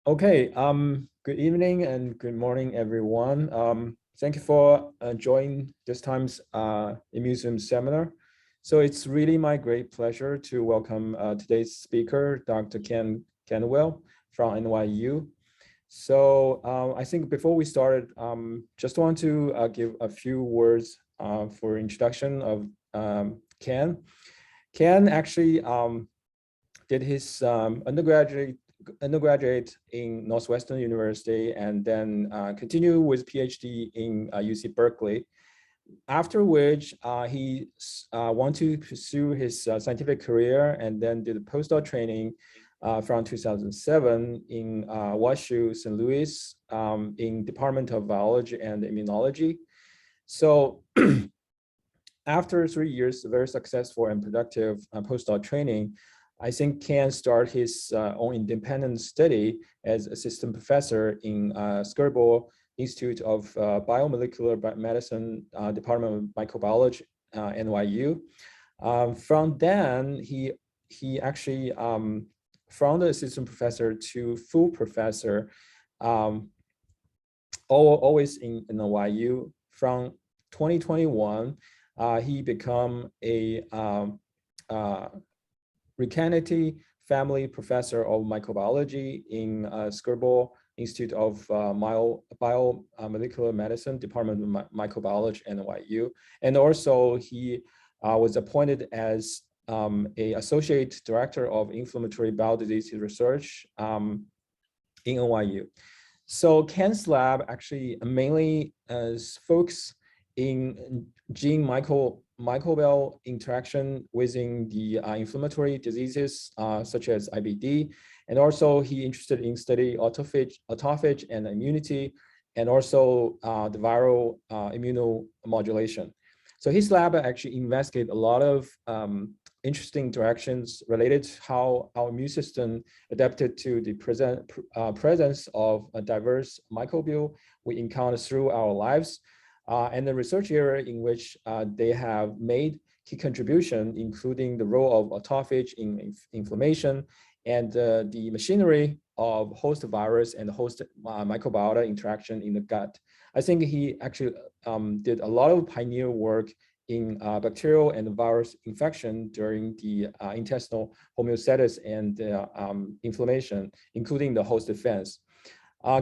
Okay, good evening and good morning, everyone. Thank you for joining this time's Immuseum seminar. So it's really my great pleasure to welcome today's speaker, Dr. Cadwell from NYU. So I think before we started, just want to give a few words for introduction of Ken. Ken actually did his undergraduate in Northwestern University and then continued with PhD in UC Berkeley. After which he wanted to pursue his scientific career and then did a postdoc training from 2007 in WashU, St. Louis, in Department of Biology and Immunology. So after 3 years, very successful and productive postdoc training, I think Ken start his own independent study as assistant professor in Skirball Institute of Biomolecular Medicine, Department of Microbiology, NYU. From then, he actually from the assistant professor to full professor, always in NYU. From 2021, he became a Recanati Family Professor of Microbiology in Skirball Institute of Biomolecular Medicine, Department of Microbiology, NYU. And also he was appointed as a Associate Director of Inflammatory Bowel Disease Research in NYU. So Ken's lab actually mainly focuses in gene microbial interaction within the inflammatory diseases such as IBD. And also he interested in study autophagy and immunity, and also the viral immunomodulation. So his lab actually investigated a lot of interesting directions related to how our immune system adapted to the presence of a diverse microbial we encounter through our lives. And the research area in which they have made key contribution, including the role of autophagy in inflammation and the machinery of host virus and host microbiota interaction in the gut. I think he actually did a lot of pioneer work in bacterial and virus infection during the intestinal homeostasis and inflammation, including the host defense.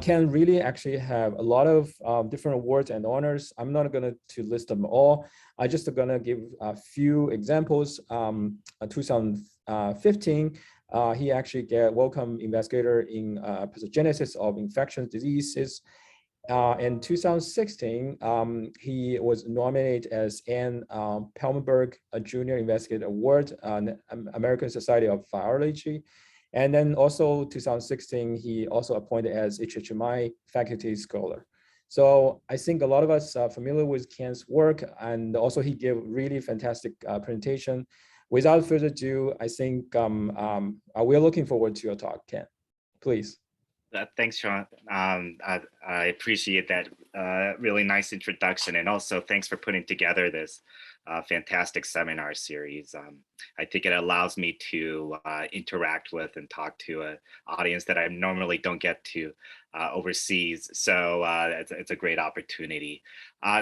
Can really actually have a lot of different awards and honors. I'm not going to list them all. I just going to give a few examples. 2015, he actually get welcome investigator in pathogenesis of infectious diseases. In 2016, he was nominated as Anne Palmenberg Junior Investigator Award, American Society of Virology. And then also 2016, he also appointed as HHMI faculty scholar. So I think a lot of us are familiar with Ken's work, and also he gave really fantastic presentation. Without further ado, I think we're looking forward to your talk, Ken. Please. Thanks, Sean. I appreciate that really nice introduction, and also thanks for putting together this fantastic seminar series. I think it allows me to interact with and talk to an audience that I normally don't get to overseas. So it's a great opportunity.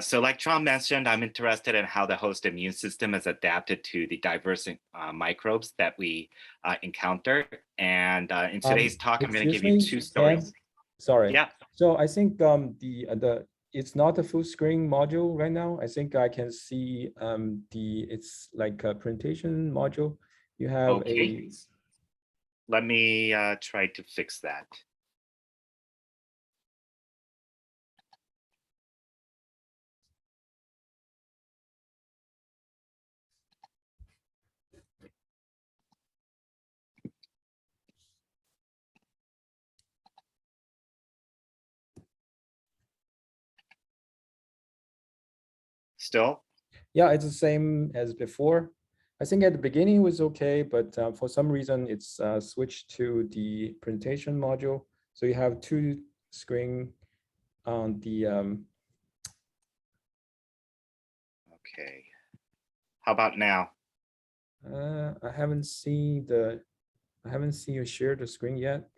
So like Sean mentioned, I'm interested in how the host immune system is adapted to the diverse microbes that we encounter. And in today's talk, I'm going to give you two stories. Sorry. Yeah. So I think it's not a full screen module right now. I think I can see it's like a presentation module. You have okay. Let me try to fix that. Still? Yeah, it's the same as before. I think at the beginning it was okay, but for some reason it's switched to the presentation module. So you have two screen on the. Okay. How about now? I haven't seen you share the screen yet.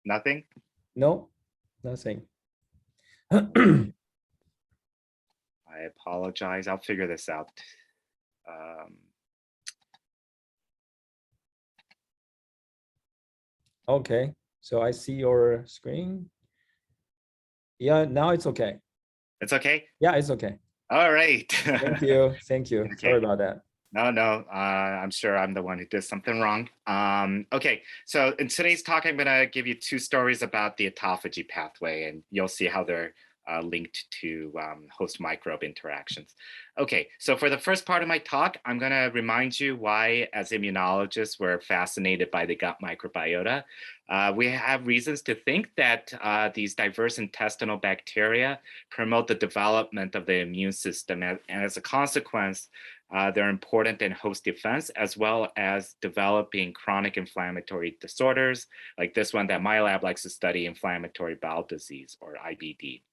Nothing? No, nothing. I apologize. I'll figure this out. Okay, so I see your screen. Yeah, now it's okay. It's okay? Yeah, it's okay. All right. Thank you. Thank you. Okay. Sorry about that. No, I'm sure I'm the one who did something wrong. Okay, so in today's talk, I'm gonna give you two stories about the autophagy pathway, and you'll see how they're linked to host microbe interactions. Okay, so for the first part of my talk, I'm gonna remind you why, as immunologists, we're fascinated by the gut microbiota. We have reasons to think that these diverse intestinal bacteria promote the development of the immune system, and as a consequence, they're important in host defense, as well as developing chronic inflammatory disorders, like this one that my lab likes to study, inflammatory bowel disease, or IBD.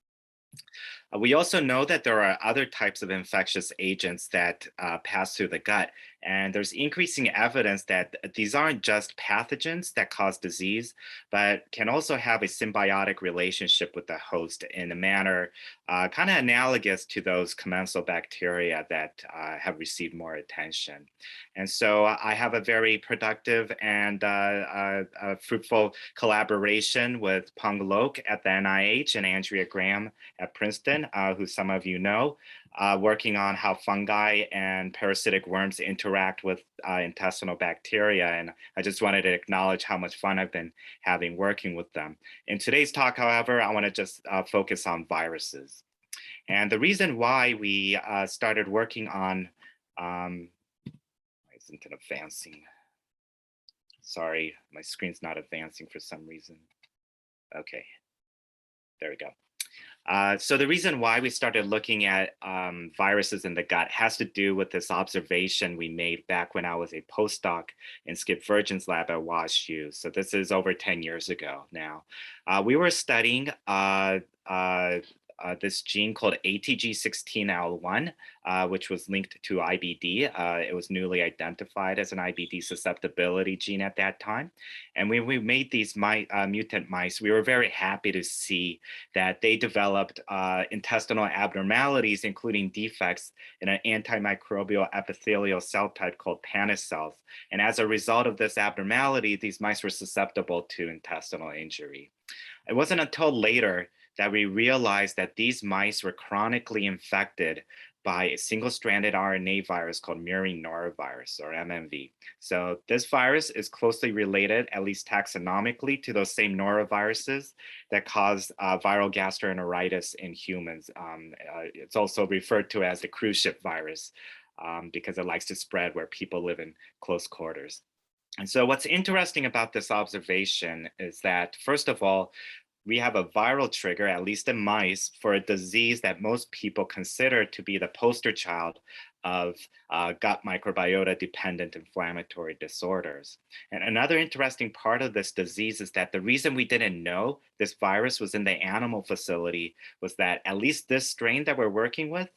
We also know that there are other types of infectious agents that pass through the gut, and there's increasing evidence that these aren't just pathogens that cause disease, but can also have a symbiotic relationship with the host in a manner kind of analogous to those commensal bacteria that have received more attention. And so I have a very productive and fruitful collaboration with Peng Lok at the NIH and Andrea Graham at Princeton, who some of you know, working on how fungi and parasitic worms interact with intestinal bacteria. And I just wanted to acknowledge how much fun I've been having working with them. In today's talk, however, I want to just focus on viruses. And the reason why we started working on, why isn't it advancing? Sorry, my screen's not advancing for some reason. Okay, there we go. So the reason why we started looking at viruses in the gut has to do with this observation we made back when I was a postdoc in Skip Virgin's lab at WashU. So this is over 10 years ago now. We were studying this gene called ATG16L1, which was linked to IBD. It was newly identified as an IBD susceptibility gene at that time. And when we made these mutant mice, we were very happy to see that they developed intestinal abnormalities, including defects in an antimicrobial epithelial cell type called Panda cells. And as a result of this abnormality, these mice were susceptible to intestinal injury. It wasn't until later that we realized that these mice were chronically infected by a single-stranded RNA virus called murine norovirus, or MNV. So this virus is closely related, at least taxonomically, to those same noroviruses that cause viral gastroenteritis in humans. It's also referred to as the cruise ship virus because it likes to spread where people live in close quarters. And so what's interesting about this observation is that, first of all, we have a viral trigger, at least in mice, for a disease that most people consider to be the poster child of gut microbiota dependent inflammatory disorders. And another interesting part of this disease is that the reason we didn't know this virus was in the animal facility was that at least this strain that we're working with,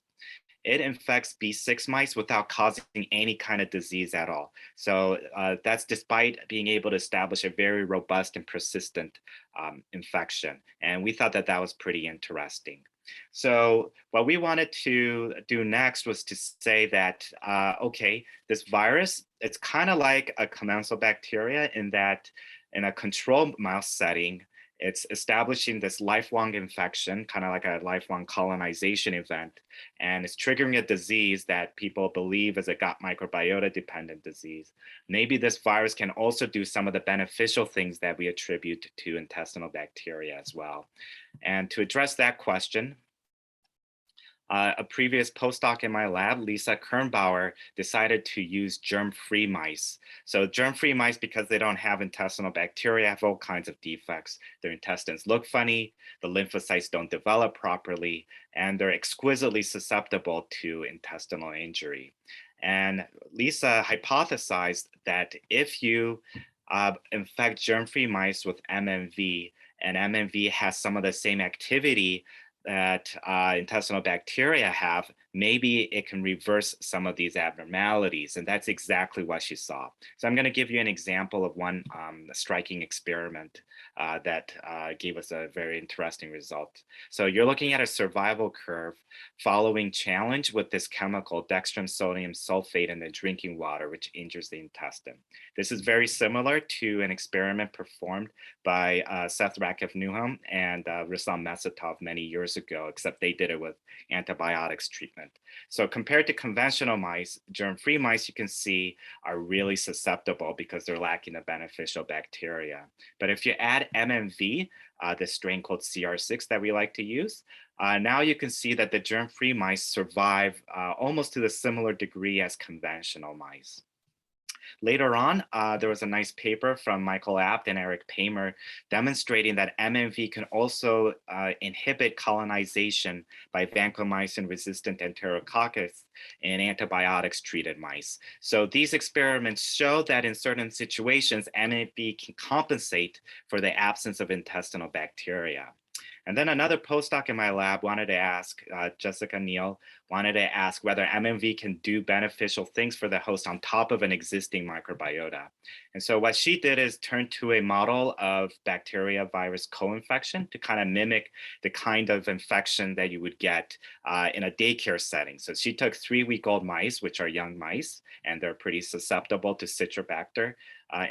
it infects B6 mice without causing any kind of disease at all. So that's despite being able to establish a very robust and persistent infection. And we thought that that was pretty interesting. So what we wanted to do next was to say that, okay, this virus, it's kind of like a commensal bacteria in that in a control mouse setting, it's establishing this lifelong infection, kind of like a lifelong colonization event, and it's triggering a disease that people believe is a gut microbiota dependent disease. Maybe this virus can also do some of the beneficial things that we attribute to intestinal bacteria as well. And to address that question, a previous postdoc in my lab, Lisa Kernbauer, decided to use germ-free mice. So germ-free mice, because they don't have intestinal bacteria, have all kinds of defects. Their intestines look funny, the lymphocytes don't develop properly, and they're exquisitely susceptible to intestinal injury. And Lisa hypothesized that if you infect germ-free mice with MMV, and MMV has some of the same activity that intestinal bacteria have, maybe it can reverse some of these abnormalities. And that's exactly what she saw. So I'm going to give you an example of one striking experiment that gave us a very interesting result. So you're looking at a survival curve following challenge with this chemical dextrin sodium sulfate in the drinking water, which injures the intestine. This is very similar to an experiment performed by Seth Rakev-Newham and Ruslan Mesatov many years ago, except they did it with antibiotics treatment. So compared to conventional mice, germ-free mice, you can see, are really susceptible because they're lacking the beneficial bacteria. But if you add MMV, this strain called CR6 that we like to use, now you can see that the germ-free mice survive almost to the similar degree as conventional mice. Later on, there was a nice paper from Michael Abt and Eric Paymer demonstrating that MMV can also inhibit colonization by vancomycin-resistant Enterococcus in antibiotics-treated mice. So these experiments show that in certain situations, MMV can compensate for the absence of intestinal bacteria. And then another postdoc in my lab wanted to ask, Jessica Neal, wanted to ask whether MMV can do beneficial things for the host on top of an existing microbiota. And so what she did is turn to a model of bacteria virus co-infection to kind of mimic the kind of infection that you would get in a daycare setting. So she took 3-week-old mice, which are young mice, and they're pretty susceptible to Citrobacter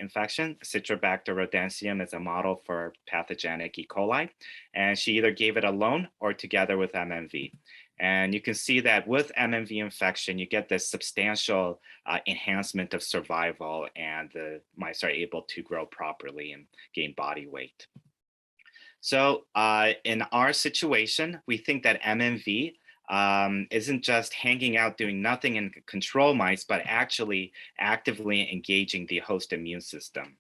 infection. Citrobacter rodentium is a model for pathogenic E. coli, and she either gave it alone or together with MMV. And you can see that with MMV infection, you get this substantial enhancement of survival, and the mice are able to grow properly and gain body weight. So in our situation, we think that MMV isn't just hanging out doing nothing in control mice, but actually actively engaging the host immune system.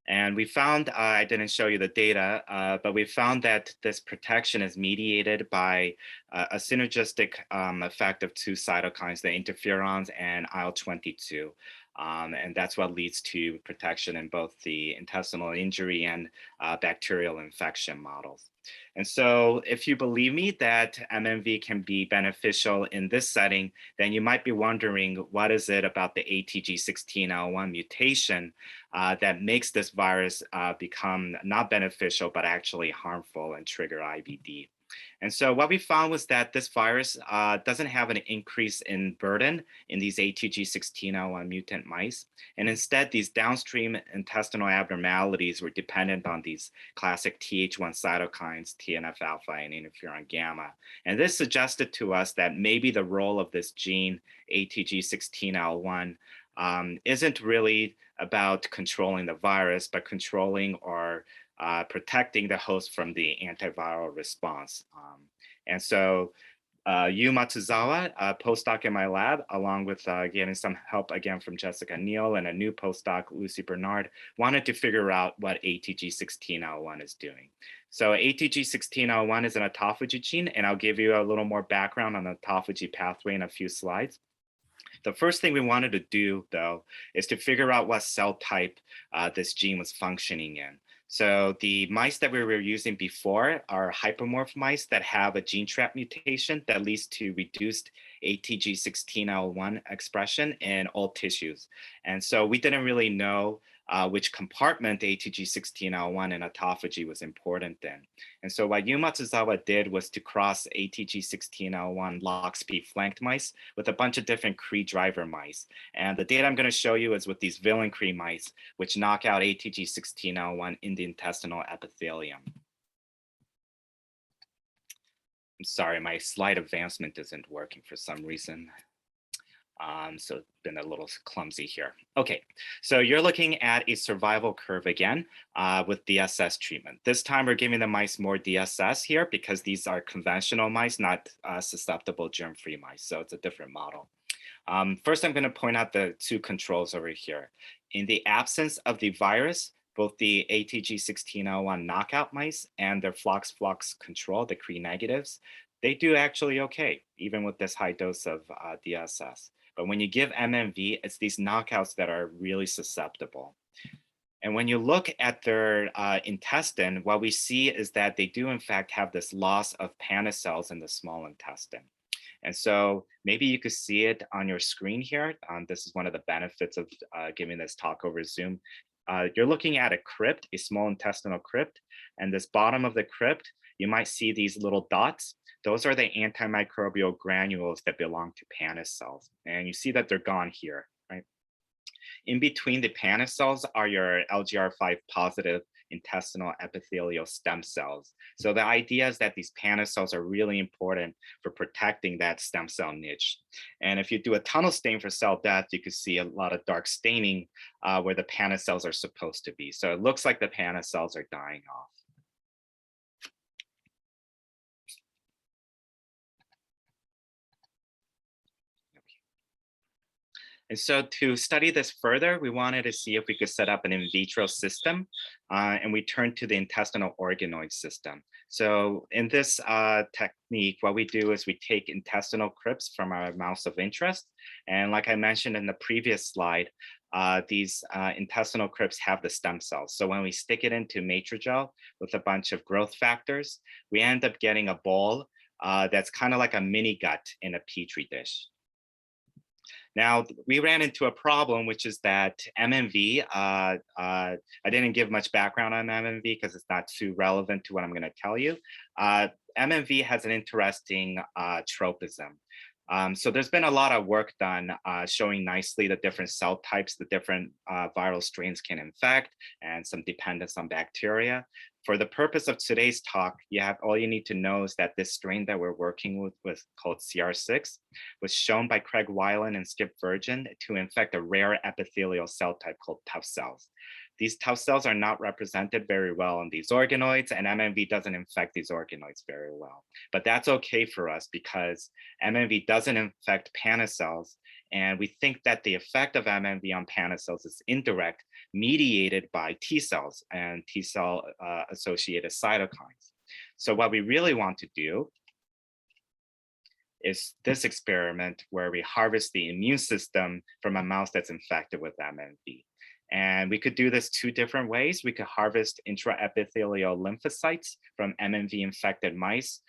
And we found, I didn't show you the data, but we found that this protection is mediated by a synergistic effect of 2 cytokines, the interferons and IL-22. And that's what leads to protection in both the intestinal injury and bacterial infection models. And so if you believe me that MMV can be beneficial in this setting, then you might be wondering, what is it about the ATG16L1 mutation that makes this virus become not beneficial, but actually harmful and trigger IBD? And so what we found was that this virus doesn't have an increase in burden in these ATG16L1 mutant mice. And instead, these downstream intestinal abnormalities were dependent on these classic Th1 cytokines, TNF alpha and interferon gamma. And this suggested to us that maybe the role of this gene, ATG16L1, isn't really about controlling the virus, but controlling or protecting the host from the antiviral response. And so Yu Matsuzawa, a postdoc in my lab, along with getting some help again from Jessica Neal and a new postdoc, Lucy Bernard, wanted to figure out what ATG16L1 is doing. So ATG16L1 is an autophagy gene, and I'll give you a little more background on the autophagy pathway in a few slides. The first thing we wanted to do, though, is to figure out what cell type this gene was functioning in. So the mice that we were using before are hypomorph mice that have a gene trap mutation that leads to reduced ATG16L1 expression in all tissues. And so we didn't really know which compartment ATG16L1 in autophagy was important in. And so what Yu Matsuzawa did was to cross ATG16L1 LOXP flanked mice with a bunch of different Cree driver mice. And the data I'm going to show you is with these villain Cree mice, which knock out ATG16L1 in the intestinal epithelium. I'm sorry, my slide advancement isn't working for some reason. So it's been a little clumsy here. Okay, so you're looking at a survival curve again with DSS treatment. This time we're giving the mice more DSS here because these are conventional mice, not susceptible germ-free mice. So it's a different model. First, I'm going to point out the 2 controls over here. In the absence of the virus, both the ATG16L1 knockout mice and their flox control, the Cree negatives, they do actually okay, even with this high dose of DSS. But when you give MMV, it's these knockouts that are really susceptible. And when you look at their intestine, what we see is that they do in fact have this loss of Panda cells in the small intestine. And so maybe you could see it on your screen here. This is one of the benefits of giving this talk over Zoom. You're looking at a crypt, a small intestinal crypt, and this bottom of the crypt, you might see these little dots. Those are the antimicrobial granules that belong to Panda cells. And you see that they're gone here, right? In between the Panda cells are your LGR5 positive intestinal epithelial stem cells. So the idea is that these Panda cells are really important for protecting that stem cell niche. And if you do a tunnel stain for cell death, you can see a lot of dark staining where the Panda cells are supposed to be. So it looks like the Panda cells are dying off. And so to study this further, we wanted to see if we could set up an in vitro system, and we turned to the intestinal organoid system. So in this technique, what we do is we take intestinal crypts from our mouse of interest. And like I mentioned in the previous slide, these intestinal crypts have the stem cells. So when we stick it into Matrigel with a bunch of growth factors, we end up getting a ball that's kind of like a mini gut in a Petri dish. Now, we ran into a problem, which is that MMV, I didn't give much background on MMV because it's not too relevant to what I'm going to tell you. MMV has an interesting tropism. So there's been a lot of work done showing nicely the different cell types, the different viral strains can infect, and some dependence on bacteria. For the purpose of today's talk, all you need to know is that this strain that we're working with called CR6 was shown by Craig Weiland and Skip Virgin to infect a rare epithelial cell type called tough cells. These tough cells are not represented very well in these organoids, and MMV doesn't infect these organoids very well. But that's okay for us because MMV doesn't infect Panda cells, and we think that the effect of MMV on Panda cells is indirect, mediated by T cells and T cell associated cytokines. So what we really want to do is this experiment where we harvest the immune system from a mouse that's infected with MMV. And we could do this two different ways. We could harvest intraepithelial lymphocytes from MMV infected mice,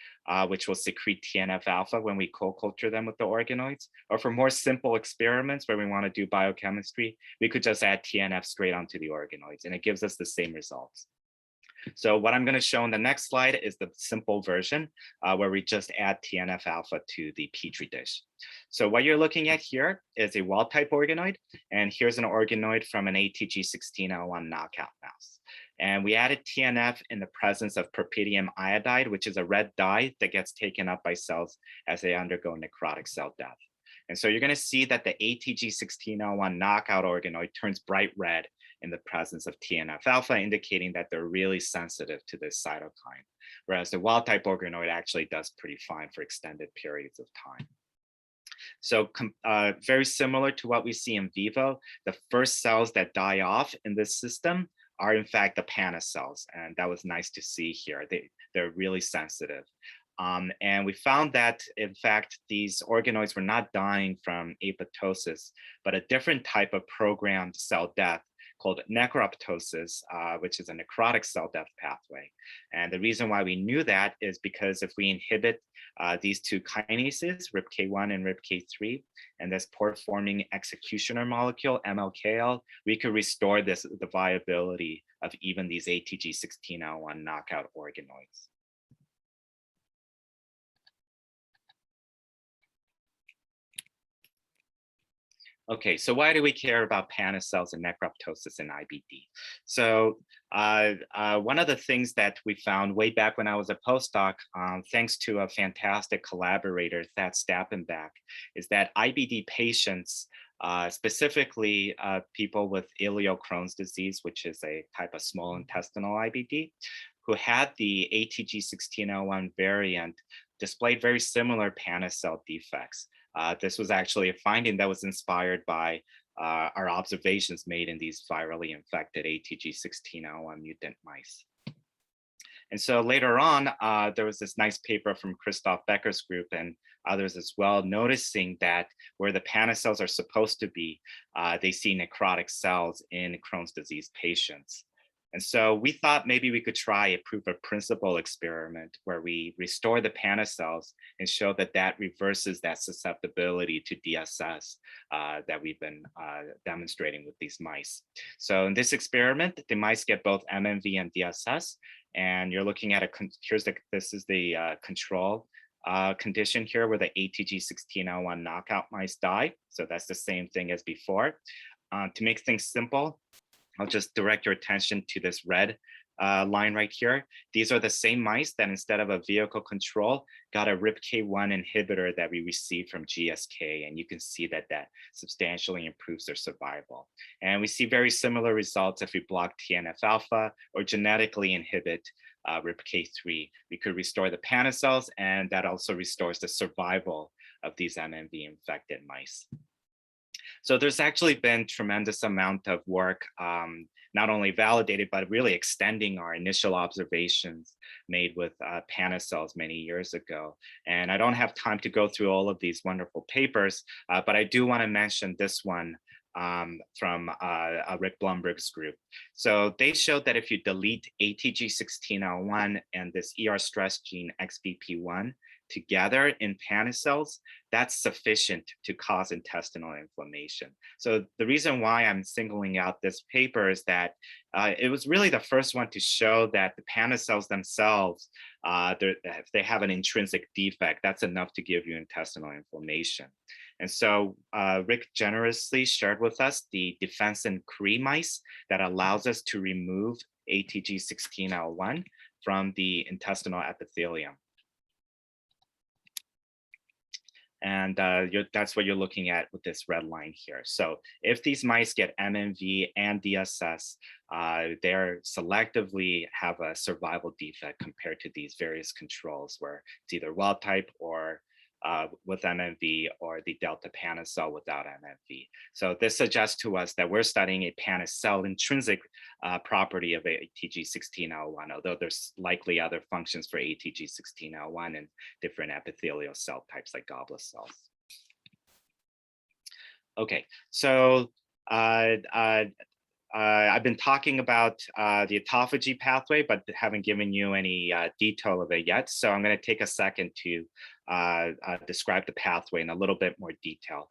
which will secrete TNF alpha when we co-culture them with the organoids. Or for more simple experiments where we want to do biochemistry, we could just add TNF straight onto the organoids, and it gives us the same results. So what I'm going to show in the next slide is the simple version where we just add TNF alpha to the Petri dish. So what you're looking at here is a wild type organoid, and here's an organoid from an ATG16L1 knockout mouse. And we added TNF in the presence of perpetium iodide, which is a red dye that gets taken up by cells as they undergo necrotic cell death. And so you're going to see that the ATG16L1 knockout organoid turns bright red in the presence of TNF alpha, indicating that they're really sensitive to this cytokine, whereas the wild type organoid actually does pretty fine for extended periods of time. So very similar to what we see in vivo, the first cells that die off in this system are in fact the Panda cells, and that was nice to see here. They're really sensitive. And we found that, in fact, these organoids were not dying from apoptosis, but a different type of programmed cell death called necroptosis, which is a necrotic cell death pathway. And the reason why we knew that is because if we inhibit these two kinases, RIPK1 and RIPK3, and this pore-forming executioner molecule, MLKL, we could restore the viability of even these ATG16L1 knockout organoids. Okay, so why do we care about Panda cells and necroptosis in IBD? So one of the things that we found way back when I was a postdoc, thanks to a fantastic collaborator, Thad Stappenbach, is that IBD patients, specifically people with ileal Crohn's disease, which is a type of small intestinal IBD, who had the ATG16L1 variant, displayed very similar Panda cell defects. This was actually a finding that was inspired by our observations made in these virally infected ATG16L1 mutant mice. And so later on, there was this nice paper from Christoph Becker's group and others as well, noticing that where the Panda cells are supposed to be, they see necrotic cells in Crohn's disease patients. And so we thought maybe we could try a proof of principle experiment where we restore the Panda cells and show that that reverses that susceptibility to DSS that we've been demonstrating with these mice. So in this experiment, the mice get both MMV and DSS, and you're looking at this is the control condition here where the ATG16L1 knockout mice die. So that's the same thing as before. To make things simple, I'll just direct your attention to this red line right here. These are the same mice that instead of a vehicle control got a RIPK1 inhibitor that we received from GSK. And you can see that that substantially improves their survival. And we see very similar results if we block TNF alpha or genetically inhibit RIPK3. We could restore the Panda cells, and that also restores the survival of these MMV infected mice. So there's actually been tremendous amount of work, not only validated, but really extending our initial observations made with Panda cells many years ago. And I don't have time to go through all of these wonderful papers, but I do want to mention this one from Rick Blumberg's group. So they showed that if you delete ATG16L1 and this ER stress gene XBP1 together in Panda cells, that's sufficient to cause intestinal inflammation. So the reason why I'm singling out this paper is that it was really the first one to show that the Panda cells themselves, if they have an intrinsic defect, that's enough to give you intestinal inflammation. And so Rick generously shared with us the defensin Cree mice that allows us to remove ATG16L1 from the intestinal epithelium. And that's what you're looking at with this red line here. So if these mice get MMV and DSS, they selectively have a survival defect compared to these various controls where it's either wild type or with MMV or the delta Panda cell without MMV. So this suggests to us that we're studying a Panda cell intrinsic property of ATG16L1, although there's likely other functions for ATG16L1 in different epithelial cell types like goblet cells. Okay, so I've been talking about the autophagy pathway, but haven't given you any detail of it yet. So I'm going to take a second to describe the pathway in a little bit more detail.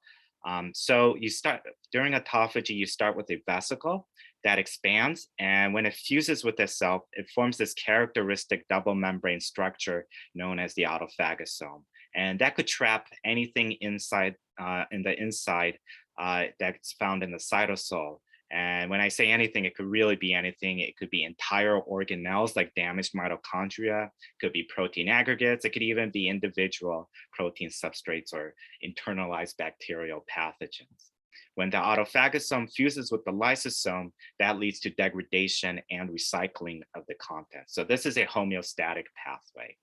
So you start during autophagy, you start with a vesicle that expands, and when it fuses with itself, it forms this characteristic double membrane structure known as the autophagosome, and that could trap anything inside that's found in the cytosol. And when I say anything, it could really be anything. It could be entire organelles like damaged mitochondria, it could be protein aggregates, it could even be individual protein substrates or internalized bacterial pathogens. When the autophagosome fuses with the lysosome, that leads to degradation and recycling of the content. So this is a homeostatic pathway.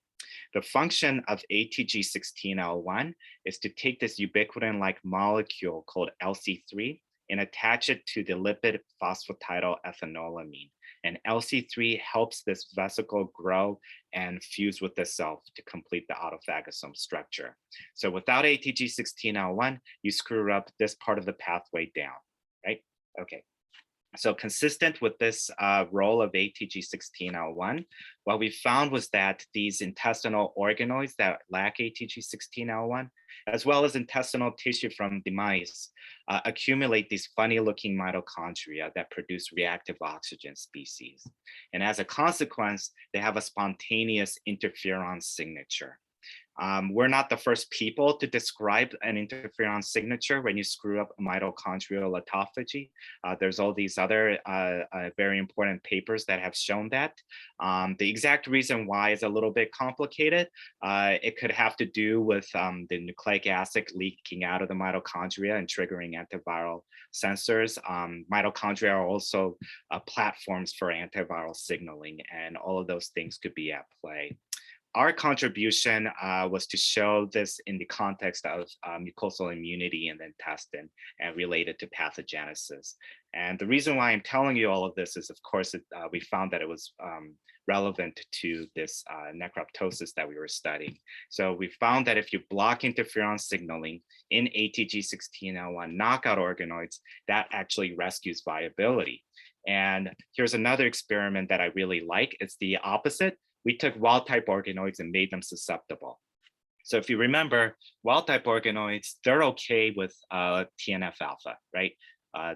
The function of ATG16L1 is to take this ubiquitin-like molecule called LC3 and attach it to the lipid phosphatidylethanolamin. And LC3 helps this vesicle grow and fuse with itself to complete the autophagosome structure. So without ATG16L1, you screw up this part of the pathway down, right? Okay. So consistent with this role of ATG16L1, what we found was that these intestinal organoids that lack ATG16L1, as well as intestinal tissue from the mice, accumulate these funny looking mitochondria that produce reactive oxygen species. And as a consequence, they have a spontaneous interferon signature. We're not the first people to describe an interferon signature when you screw up mitochondrial autophagy. There's all these other very important papers that have shown that. The exact reason why is a little bit complicated. It could have to do with the nucleic acid leaking out of the mitochondria and triggering antiviral sensors. Mitochondria are also platforms for antiviral signaling, and all of those things could be at play. our contribution was to show this in the context of mucosal immunity in the intestine and related to pathogenesis. And the reason why I'm telling you all of this is, of course, we found that it was relevant to this necroptosis that we were studying. So we found that if you block interferon signaling in ATG16L1 knockout organoids, that actually rescues viability. And here's another experiment that I really like. It's the opposite. We took wild type organoids and made them susceptible. So if you remember, wild type organoids, they're okay with TNF alpha, right?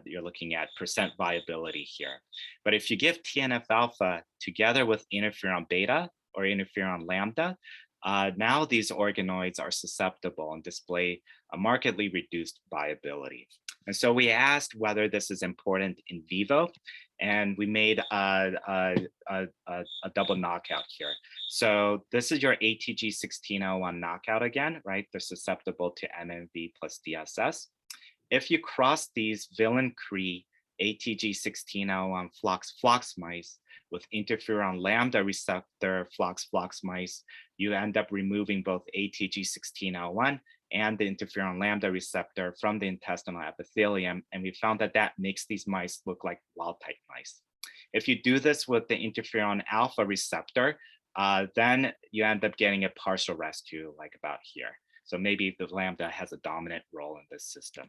You're looking at percent viability here. But if you give TNF alpha together with interferon beta or interferon lambda, now these organoids are susceptible and display a markedly reduced viability. And so we asked whether this is important in vivo, and we made a double knockout here. So this is your ATG16L1 knockout again, right? They're susceptible to MMV plus DSS. If you cross these villain-Cree ATG16L1 flox mice with interferon lambda receptor flox mice, you end up removing both ATG16L1 and the interferon lambda receptor from the intestinal epithelium. And we found that that makes these mice look like wild type mice. If you do this with the interferon alpha receptor, then you end up getting a partial rescue like about here. So maybe the lambda has a dominant role in this system.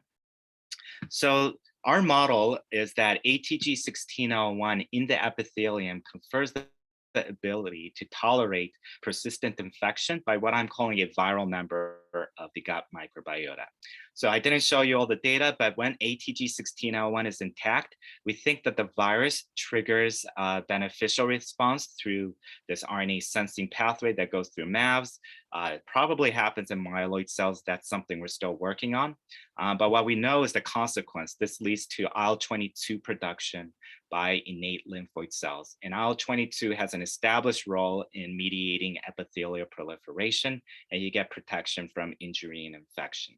So our model is that ATG16L1 in the epithelium confers the ability to tolerate persistent infection by what I'm calling a viral member of the gut microbiota. So I didn't show you all the data, but when ATG16L1 is intact, we think that the virus triggers a beneficial response through this RNA sensing pathway that goes through MAVs. It probably happens in myeloid cells. That's something we're still working on. But what we know is the consequence. This leads to IL-22 production by innate lymphoid cells. And IL-22 has an established role in mediating epithelial proliferation, and you get protection from injury and infection.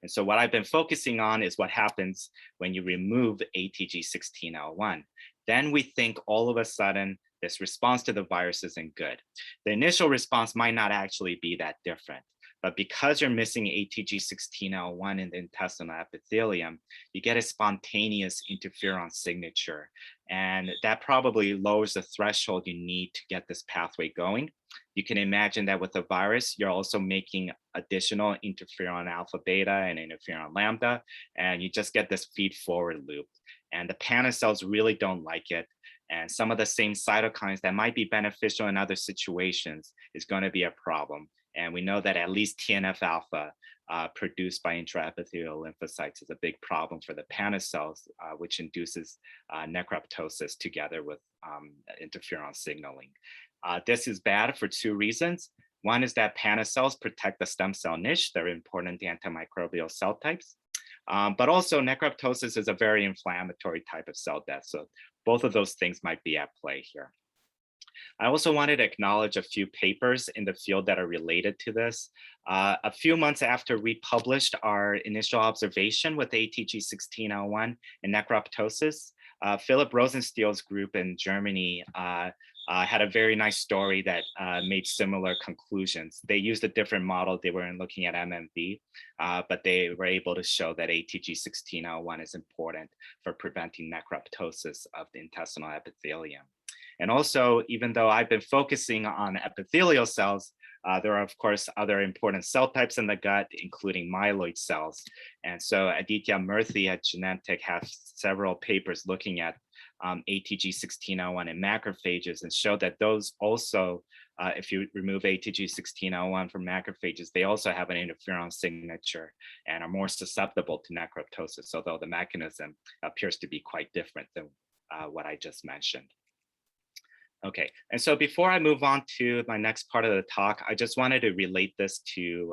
And so what I've been focusing on is what happens when you remove ATG16L1. Then we think all of a sudden this response to the virus isn't good. The initial response might not actually be that different, but because you're missing ATG16L1 in the intestinal epithelium, you get a spontaneous interferon signature. And that probably lowers the threshold you need to get this pathway going. You can imagine that with the virus, you're also making additional interferon alpha beta and interferon lambda, and you just get this feed forward loop. And the Panda cells really don't like it. And some of the same cytokines that might be beneficial in other situations is going to be a problem. And we know that at least TNF alpha produced by intraepithelial lymphocytes is a big problem for the Panda cells, which induces necroptosis together with interferon signaling. This is bad for two reasons. One is that Panda cells protect the stem cell niche. They're important antimicrobial cell types. But also necroptosis is a very inflammatory type of cell death. So both of those things might be at play here. I also wanted to acknowledge a few papers in the field that are related to this. A few months after we published our initial observation with ATG16L1 and necroptosis, Philip Rosenstiel's group in Germany had a very nice story that made similar conclusions. They used a different model. They weren't looking at MMV, but they were able to show that ATG16L1 is important for preventing necroptosis of the intestinal epithelium. And also, even though I've been focusing on epithelial cells, there are, of course, other important cell types in the gut, including myeloid cells. And so Aditya Murthy at Genentech have several papers looking at ATG16L1 in macrophages and show that those also, if you remove ATG16L1 from macrophages, they also have an interferon signature and are more susceptible to necroptosis, although the mechanism appears to be quite different than what I just mentioned. Okay, and so before I move on to my next part of the talk, I just wanted to relate this to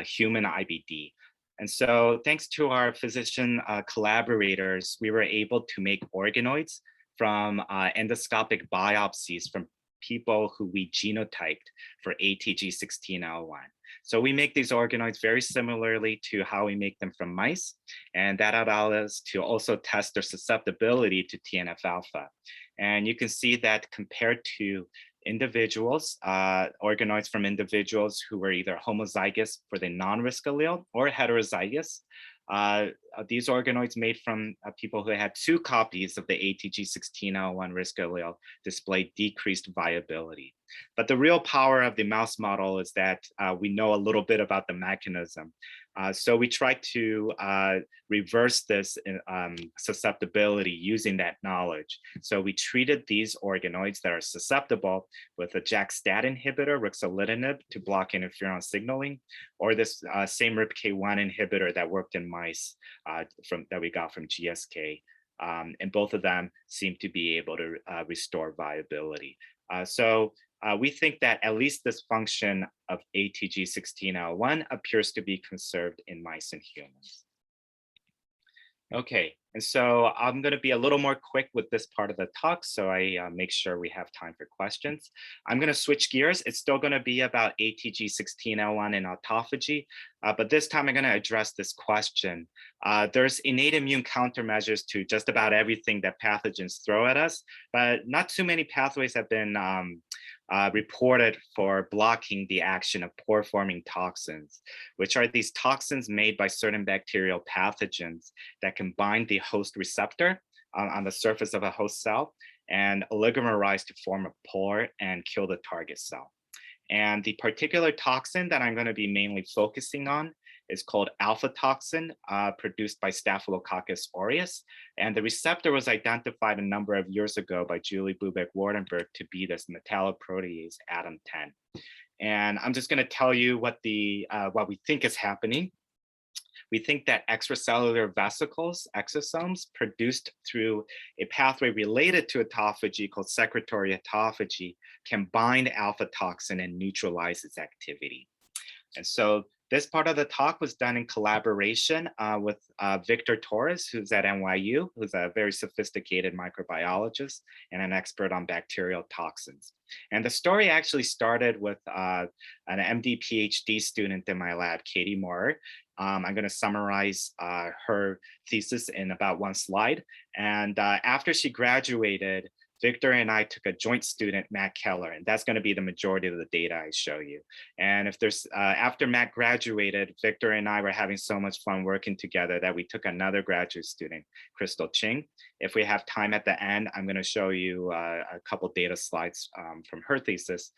human IBD. And so thanks to our physician collaborators, we were able to make organoids from endoscopic biopsies from people who we genotyped for ATG16L1. So we make these organoids very similarly to how we make them from mice, and that allowed us to also test their susceptibility to TNF alpha. And you can see that compared to individuals, organoids from individuals who were either homozygous for the non-risk allele or heterozygous. These organoids made from people who had 2 copies of the ATG16L1 risk allele displayed decreased viability. But the real power of the mouse model is that we know a little bit about the mechanism. So we tried to reverse this susceptibility using that knowledge. So we treated these organoids that are susceptible with a JAK-STAT inhibitor, ruxolitinib, to block interferon signaling, or this same RIPK1 inhibitor that worked in mice that we got from GSK. And both of them seem to be able to restore viability. We think that at least this function of ATG16L1 appears to be conserved in mice and humans. Okay, and so I'm going to be a little more quick with this part of the talk, so I make sure we have time for questions. I'm going to switch gears. It's still going to be about ATG16L1 and autophagy, but this time I'm going to address this question. There's innate immune countermeasures to just about everything that pathogens throw at us, but not too many pathways have been reported for blocking the action of pore-forming toxins, which are these toxins made by certain bacterial pathogens that can bind the host receptor on the surface of a host cell and oligomerize to form a pore and kill the target cell. And the particular toxin that I'm going to be mainly focusing on is called alpha toxin, produced by Staphylococcus aureus. And the receptor was identified a number of years ago by Julie Bubeck-Wardenberg to be this metalloprotease ADAM10. And I'm just going to tell you what we think is happening. We think that extracellular vesicles, exosomes, produced through a pathway related to autophagy called secretory autophagy can bind alpha toxin and neutralize its activity. And so this part of the talk was done in collaboration with Victor Torres, who's at NYU, who's a very sophisticated microbiologist and an expert on bacterial toxins. And the story actually started with an MD PhD student in my lab, Katie Moore. I'm going to summarize her thesis in about 1 slide. And after she graduated, Victor and I took a joint student, Matt Keller, and that's going to be the majority of the data I show you. And if there's, after Matt graduated, Victor and I were having so much fun working together that we took another graduate student, Crystal Ching. If we have time at the end, I'm going to show you a couple data slides from her thesis,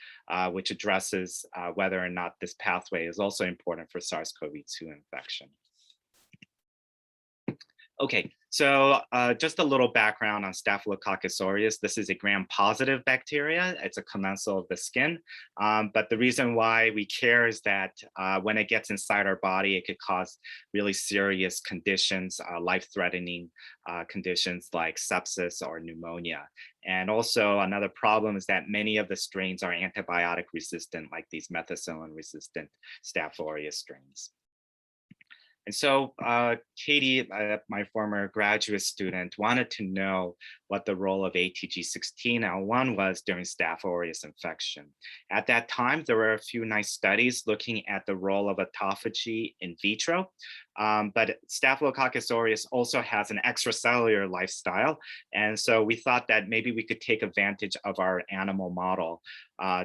which addresses whether or not this pathway is also important for SARS-CoV-2 infection. Okay, so just a little background on Staphylococcus aureus. This is a gram-positive bacteria. It's a commensal of the skin. But the reason why we care is that when it gets inside our body, it could cause really serious conditions, life-threatening conditions like sepsis or pneumonia. And also another problem is that many of the strains are antibiotic resistant, like these methicillin-resistant Staph aureus strains. And so Katie, my former graduate student, wanted to know what the role of ATG16L1 was during Staph aureus infection. At that time, there were a few nice studies looking at the role of autophagy in vitro, but Staphylococcus aureus also has an extracellular lifestyle. And so we thought that maybe we could take advantage of our animal model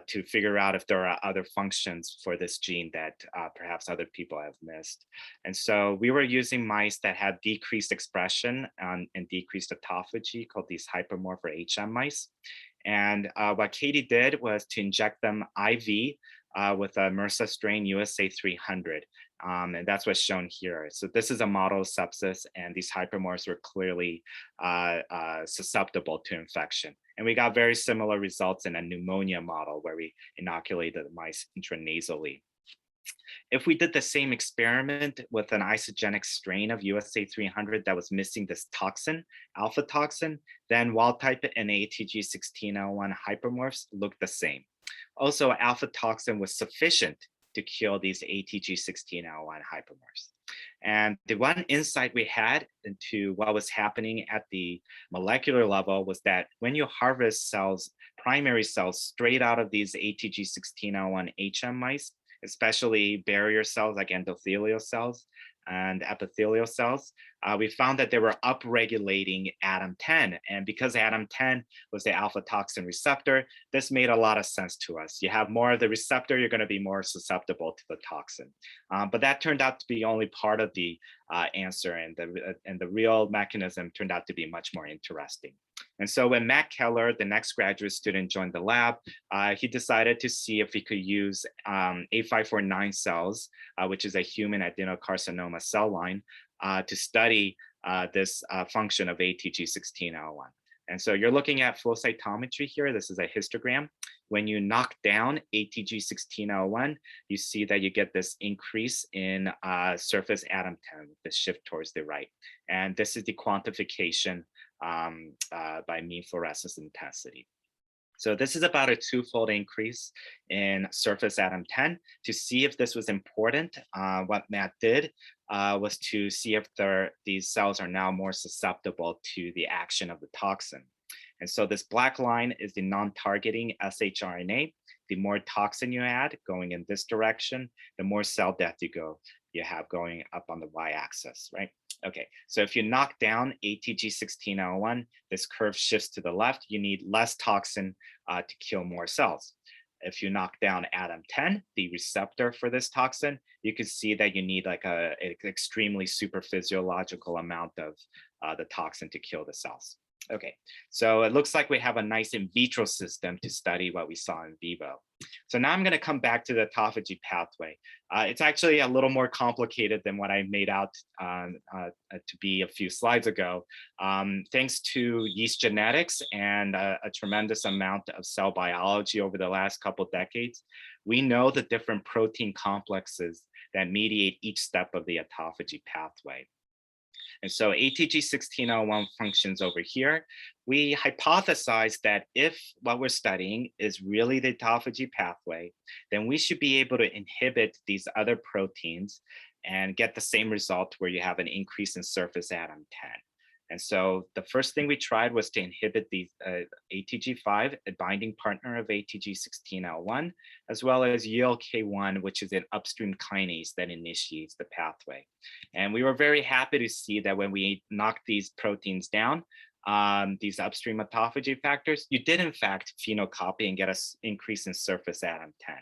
to figure out if there are other functions for this gene that perhaps other people have missed. And so we were using mice that had decreased expression and decreased autophagy, called these hypermorph or HM mice. And what Katie did was to inject them IV with a MRSA strain USA 300. And that's what's shown here. So this is a model of sepsis, and these hypermorphs were clearly susceptible to infection. And we got very similar results in a pneumonia model where we inoculated the mice intranasally. If we did the same experiment with an isogenic strain of USA 300 that was missing this toxin, alpha toxin, then wild type and ATG16L1 hypermorphs looked the same. Also, alpha toxin was sufficient to kill these ATG16L1 hypermorphs. And the one insight we had into what was happening at the molecular level was that when you harvest cells, primary cells straight out of these ATG16L1 HM mice, especially barrier cells like endothelial cells, and epithelial cells, we found that they were upregulating ADAM10. And because ADAM10 was the alpha toxin receptor, this made a lot of sense to us. You have more of the receptor, you're going to be more susceptible to the toxin. But that turned out to be only part of the answer, and the real mechanism turned out to be much more interesting. And so when Matt Keller, the next graduate student, joined the lab, he decided to see if he could use A549 cells, which is a human adenocarcinoma cell line, to study this function of ATG16L1. And so you're looking at flow cytometry here. This is a histogram. When you knock down ATG16L1, you see that you get this increase in surface ADAM10, the shift towards the right. And this is the quantification by mean fluorescence intensity. So this is about a twofold increase in surface ADAM10. To see if this was important, what Matt did was to see if these cells are now more susceptible to the action of the toxin. And so this black line is the non-targeting shRNA. The more toxin you add going in this direction, the more cell death you have going up on the y-axis, right? Okay, so if you knock down ATG16L1, this curve shifts to the left. You need less toxin to kill more cells. If you knock down ADAM10, the receptor for this toxin, you can see that you need like an extremely super physiological amount of the toxin to kill the cells. Okay, so it looks like we have a nice in vitro system to study what we saw in vivo. So now I'm going to come back to the autophagy pathway. It's actually a little more complicated than what I made out to be a few slides ago. Thanks to yeast genetics and a tremendous amount of cell biology over the last couple of decades, we know the different protein complexes that mediate each step of the autophagy pathway. And so ATG16L1 functions over here. We hypothesized that if what we're studying is really the autophagy pathway, then we should be able to inhibit these other proteins and get the same result where you have an increase in surface ADAM10. And so the first thing we tried was to inhibit the ATG5, a binding partner of ATG16L1, as well as YLK1, which is an upstream kinase that initiates the pathway. And we were very happy to see that when we knocked these proteins down, these upstream autophagy factors, you did in fact phenocopy and get an increase in surface ADAM10.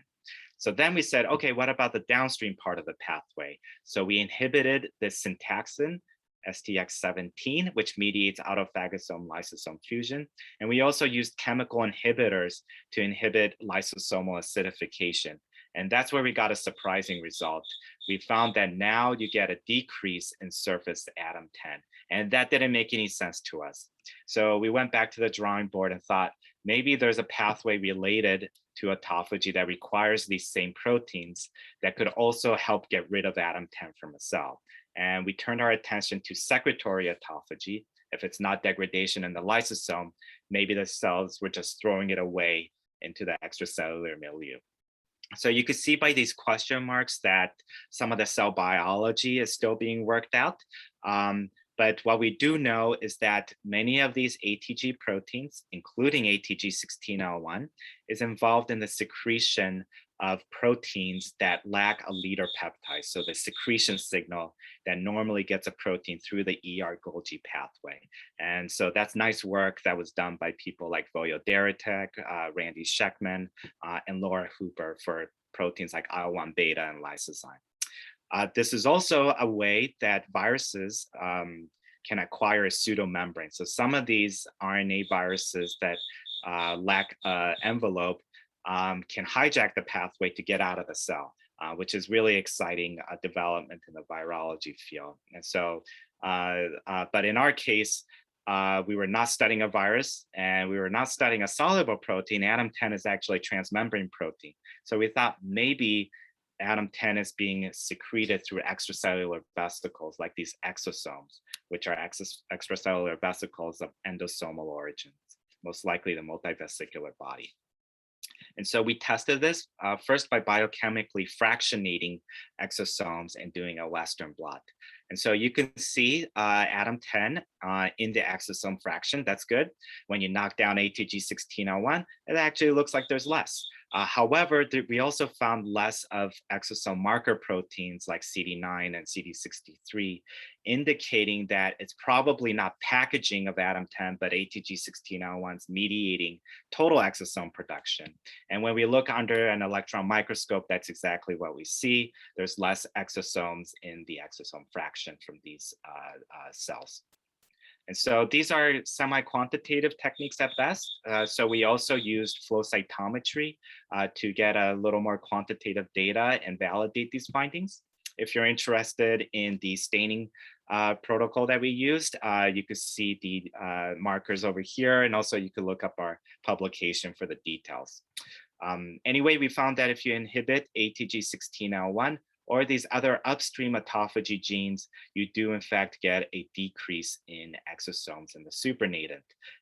So then we said, okay, what about the downstream part of the pathway? So we inhibited the syntaxin, STX17, which mediates autophagosome lysosome fusion. And we also used chemical inhibitors to inhibit lysosomal acidification. And that's where we got a surprising result. We found that now you get a decrease in surface ADAM10, and that didn't make any sense to us. So we went back to the drawing board and thought, maybe there's a pathway related to autophagy that requires these same proteins that could also help get rid of ADAM10 from a cell. And we turned our attention to secretory autophagy. If it's not degradation in the lysosome, maybe the cells were just throwing it away into the extracellular milieu. So you can see by these question marks that some of the cell biology is still being worked out. But what we do know is that many of these ATG proteins, including ATG16L1, is involved in the secretion of proteins that lack a leader peptide. So the secretion signal that normally gets a protein through the ER-Golgi pathway. And so that's nice work that was done by people like Vojo Deritek, Randy Sheckman, and Laura Hooper for proteins like IL-1 beta and lysozyme. This is also a way that viruses can acquire a pseudomembrane. So some of these RNA viruses that lack envelope can hijack the pathway to get out of the cell, which is really exciting development in the virology field. And so, but in our case, we were not studying a virus and we were not studying a soluble protein. ADAM10 is actually a transmembrane protein. So we thought maybe ADAM10 is being secreted through extracellular vesicles like these exosomes, which are extracellular vesicles of endosomal origins, most likely the multivesicular body. And so we tested this first by biochemically fractionating exosomes and doing a Western blot. And so you can see ADAM10 in the exosome fraction. That's good. When you knock down ATG16L1, it actually looks like there's less. However, we also found less of exosome marker proteins like CD9 and CD63, indicating that it's probably not packaging of ADAM10, but ATG16L1's mediating total exosome production. And when we look under an electron microscope, that's exactly what we see. There's less exosomes in the exosome fraction from these cells. And so these are semi-quantitative techniques at best. So we also used flow cytometry to get a little more quantitative data and validate these findings. If you're interested in the staining protocol that we used, you could see the markers over here, and also you could look up our publication for the details. Anyway, we found that if you inhibit ATG16L1, or these other upstream autophagy genes, you do in fact get a decrease in exosomes in the supernatant.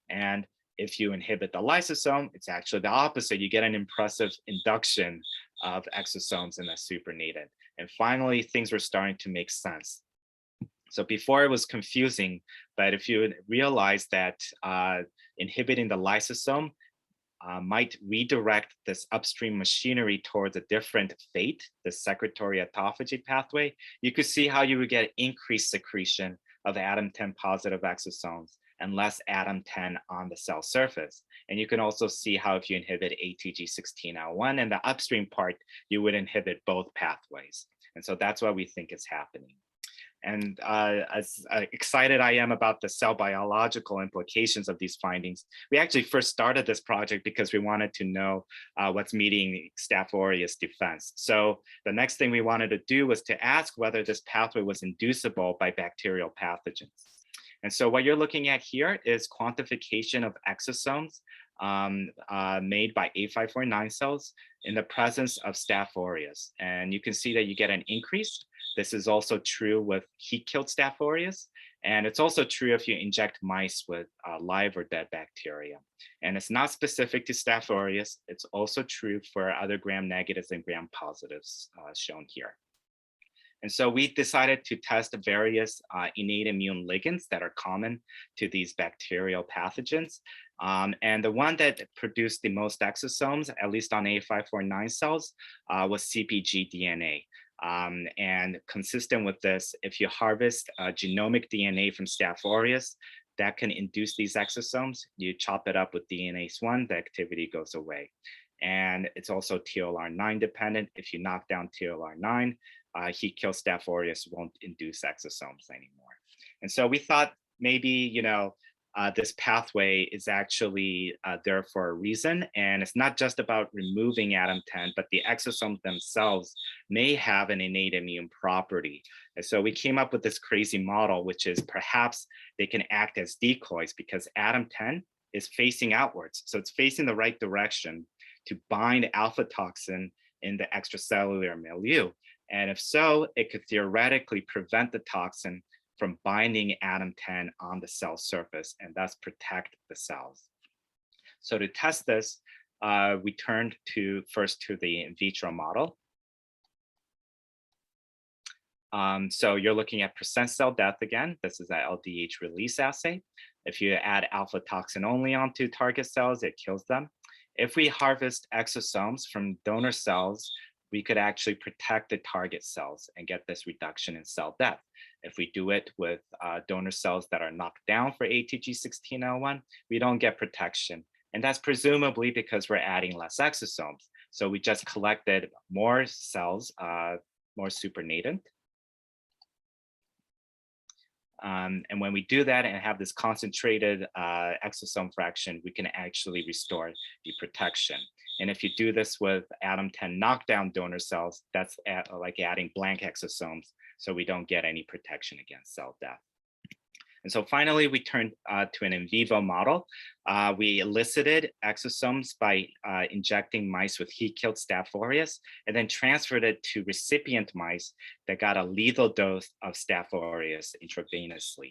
And if you inhibit the lysosome, it's actually the opposite. You get an impressive induction of exosomes in the supernatant. And finally, things were starting to make sense. So before it was confusing, but if you realize that inhibiting the lysosome might redirect this upstream machinery towards a different fate, the secretory autophagy pathway, you could see how you would get increased secretion of ADAM10 positive exosomes and less ADAM10 on the cell surface. And you can also see how if you inhibit ATG16L1 and the upstream part, you would inhibit both pathways. And so that's what we think is happening. And as excited I am about the cell biological implications of these findings, we actually first started this project because we wanted to know what's meeting Staph aureus defense. So the next thing we wanted to do was to ask whether this pathway was inducible by bacterial pathogens. And so what you're looking at here is quantification of exosomes made by A549 cells in the presence of Staph aureus. And you can see that you get an increase. This is also true with heat-killed Staph aureus. And it's also true if you inject mice with live or dead bacteria. And it's not specific to Staph aureus. It's also true for other gram-negatives and gram-positives shown here. And so we decided to test various innate immune ligands that are common to these bacterial pathogens. And the one that produced the most exosomes, at least on A549 cells, was CpG DNA. And consistent with this, if you harvest genomic DNA from Staph aureus, that can induce these exosomes. You chop it up with DNase 1, the activity goes away. And it's also TLR9 dependent. If you knock down TLR9, heat-kill Staph aureus won't induce exosomes anymore. And so we thought maybe, this pathway is actually there for a reason. And it's not just about removing ADAM10, but the exosomes themselves may have an innate immune property. And so we came up with this crazy model, which is perhaps they can act as decoys because ADAM10 is facing outwards. So it's facing the right direction to bind alpha toxin in the extracellular milieu. And if so, it could theoretically prevent the toxin from binding ADAM10 on the cell surface and thus protect the cells. So to test this, we turned first to the in vitro model. So you're looking at percent cell death again. This is an LDH release assay. If you add alpha toxin only onto target cells, it kills them. If we harvest exosomes from donor cells, we could actually protect the target cells and get this reduction in cell death. If we do it with donor cells that are knocked down for ATG16L1, we don't get protection. And that's presumably because we're adding less exosomes. So we just collected more cells, more supernatant. And when we do that and have this concentrated exosome fraction, we can actually restore the protection. And if you do this with ADAM10 knockdown donor cells, that's like adding blank exosomes, so we don't get any protection against cell death. And so finally, we turned to an in vivo model. We elicited exosomes by injecting mice with heat-killed Staph aureus, and then transferred it to recipient mice that got a lethal dose of Staph aureus intravenously.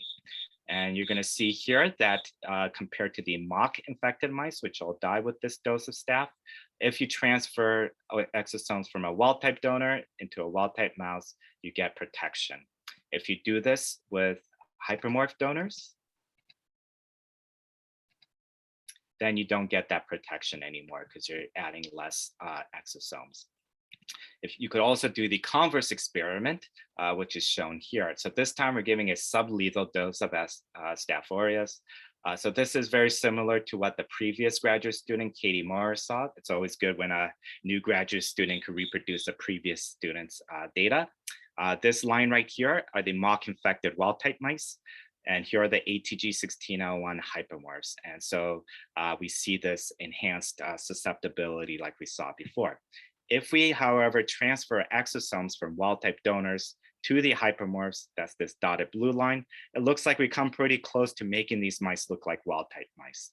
And you're going to see here that compared to the mock infected mice, which all die with this dose of staph, if you transfer exosomes from a wild-type donor into a wild-type mouse, you get protection. If you do this with hypermorph donors, then you don't get that protection anymore because you're adding less exosomes. If you could also do the converse experiment, which is shown here. So this time we're giving a sublethal dose of Staph aureus. So this is very similar to what the previous graduate student, Katie Moore, saw. It's always good when a new graduate student can reproduce a previous student's data. This line right here are the mock infected wild-type mice. And here are the ATG16L1 hypomorphs. And so we see this enhanced susceptibility like we saw before. If we, however, transfer exosomes from wild-type donors to the hypomorphs, that's this dotted blue line, it looks like we come pretty close to making these mice look like wild-type mice.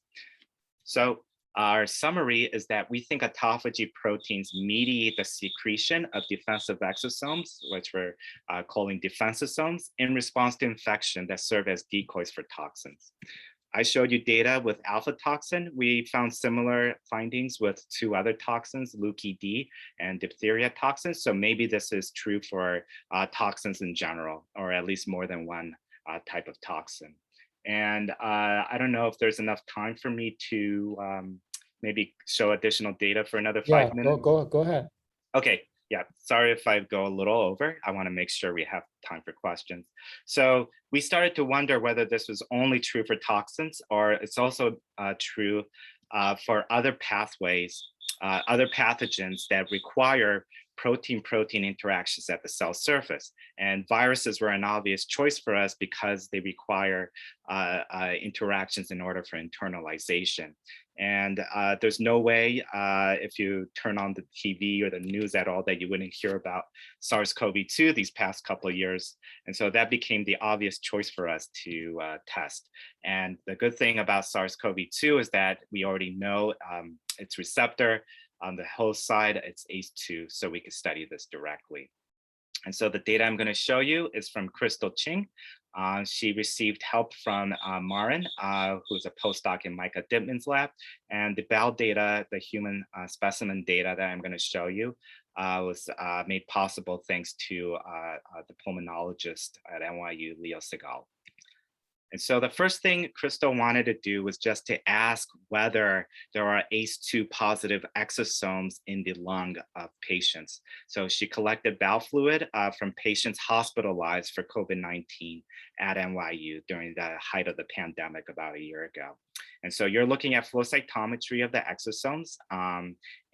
So our summary is that we think autophagy proteins mediate the secretion of defensive exosomes, which we're calling defensosomes, in response to infection that serve as decoys for toxins. I showed you data with alpha toxin. We found similar findings with two other toxins, Leuke-D and diphtheria toxins. So maybe this is true for toxins in general, or at least more than one type of toxin. And I don't know if there's enough time for me to maybe show additional data for another 5 minutes. Go ahead. Okay. Yeah, sorry if I go a little over. I want to make sure we have time for questions. So we started to wonder whether this was only true for toxins, or it's also true for other pathways, other pathogens that require protein-protein interactions at the cell surface. And viruses were an obvious choice for us because they require interactions in order for internalization. And there's no way if you turn on the TV or the news at all that you wouldn't hear about SARS-CoV-2 these past couple of years. And so that became the obvious choice for us to test. And the good thing about SARS-CoV-2 is that we already know its receptor. On the host side, it's ACE2, so we can study this directly. And so the data I'm going to show you is from Crystal Ching. She received help from Marin, who's a postdoc in Micah Dittman's lab. And the BAL data, the human specimen data that I'm going to show you was made possible thanks to the pulmonologist at NYU, Leo Segal. And so the first thing Crystal wanted to do was just to ask whether there are ACE2 positive exosomes in the lung of patients. So she collected bowel fluid from patients hospitalized for COVID-19 at NYU during the height of the pandemic about a year ago. And so you're looking at flow cytometry of the exosomes,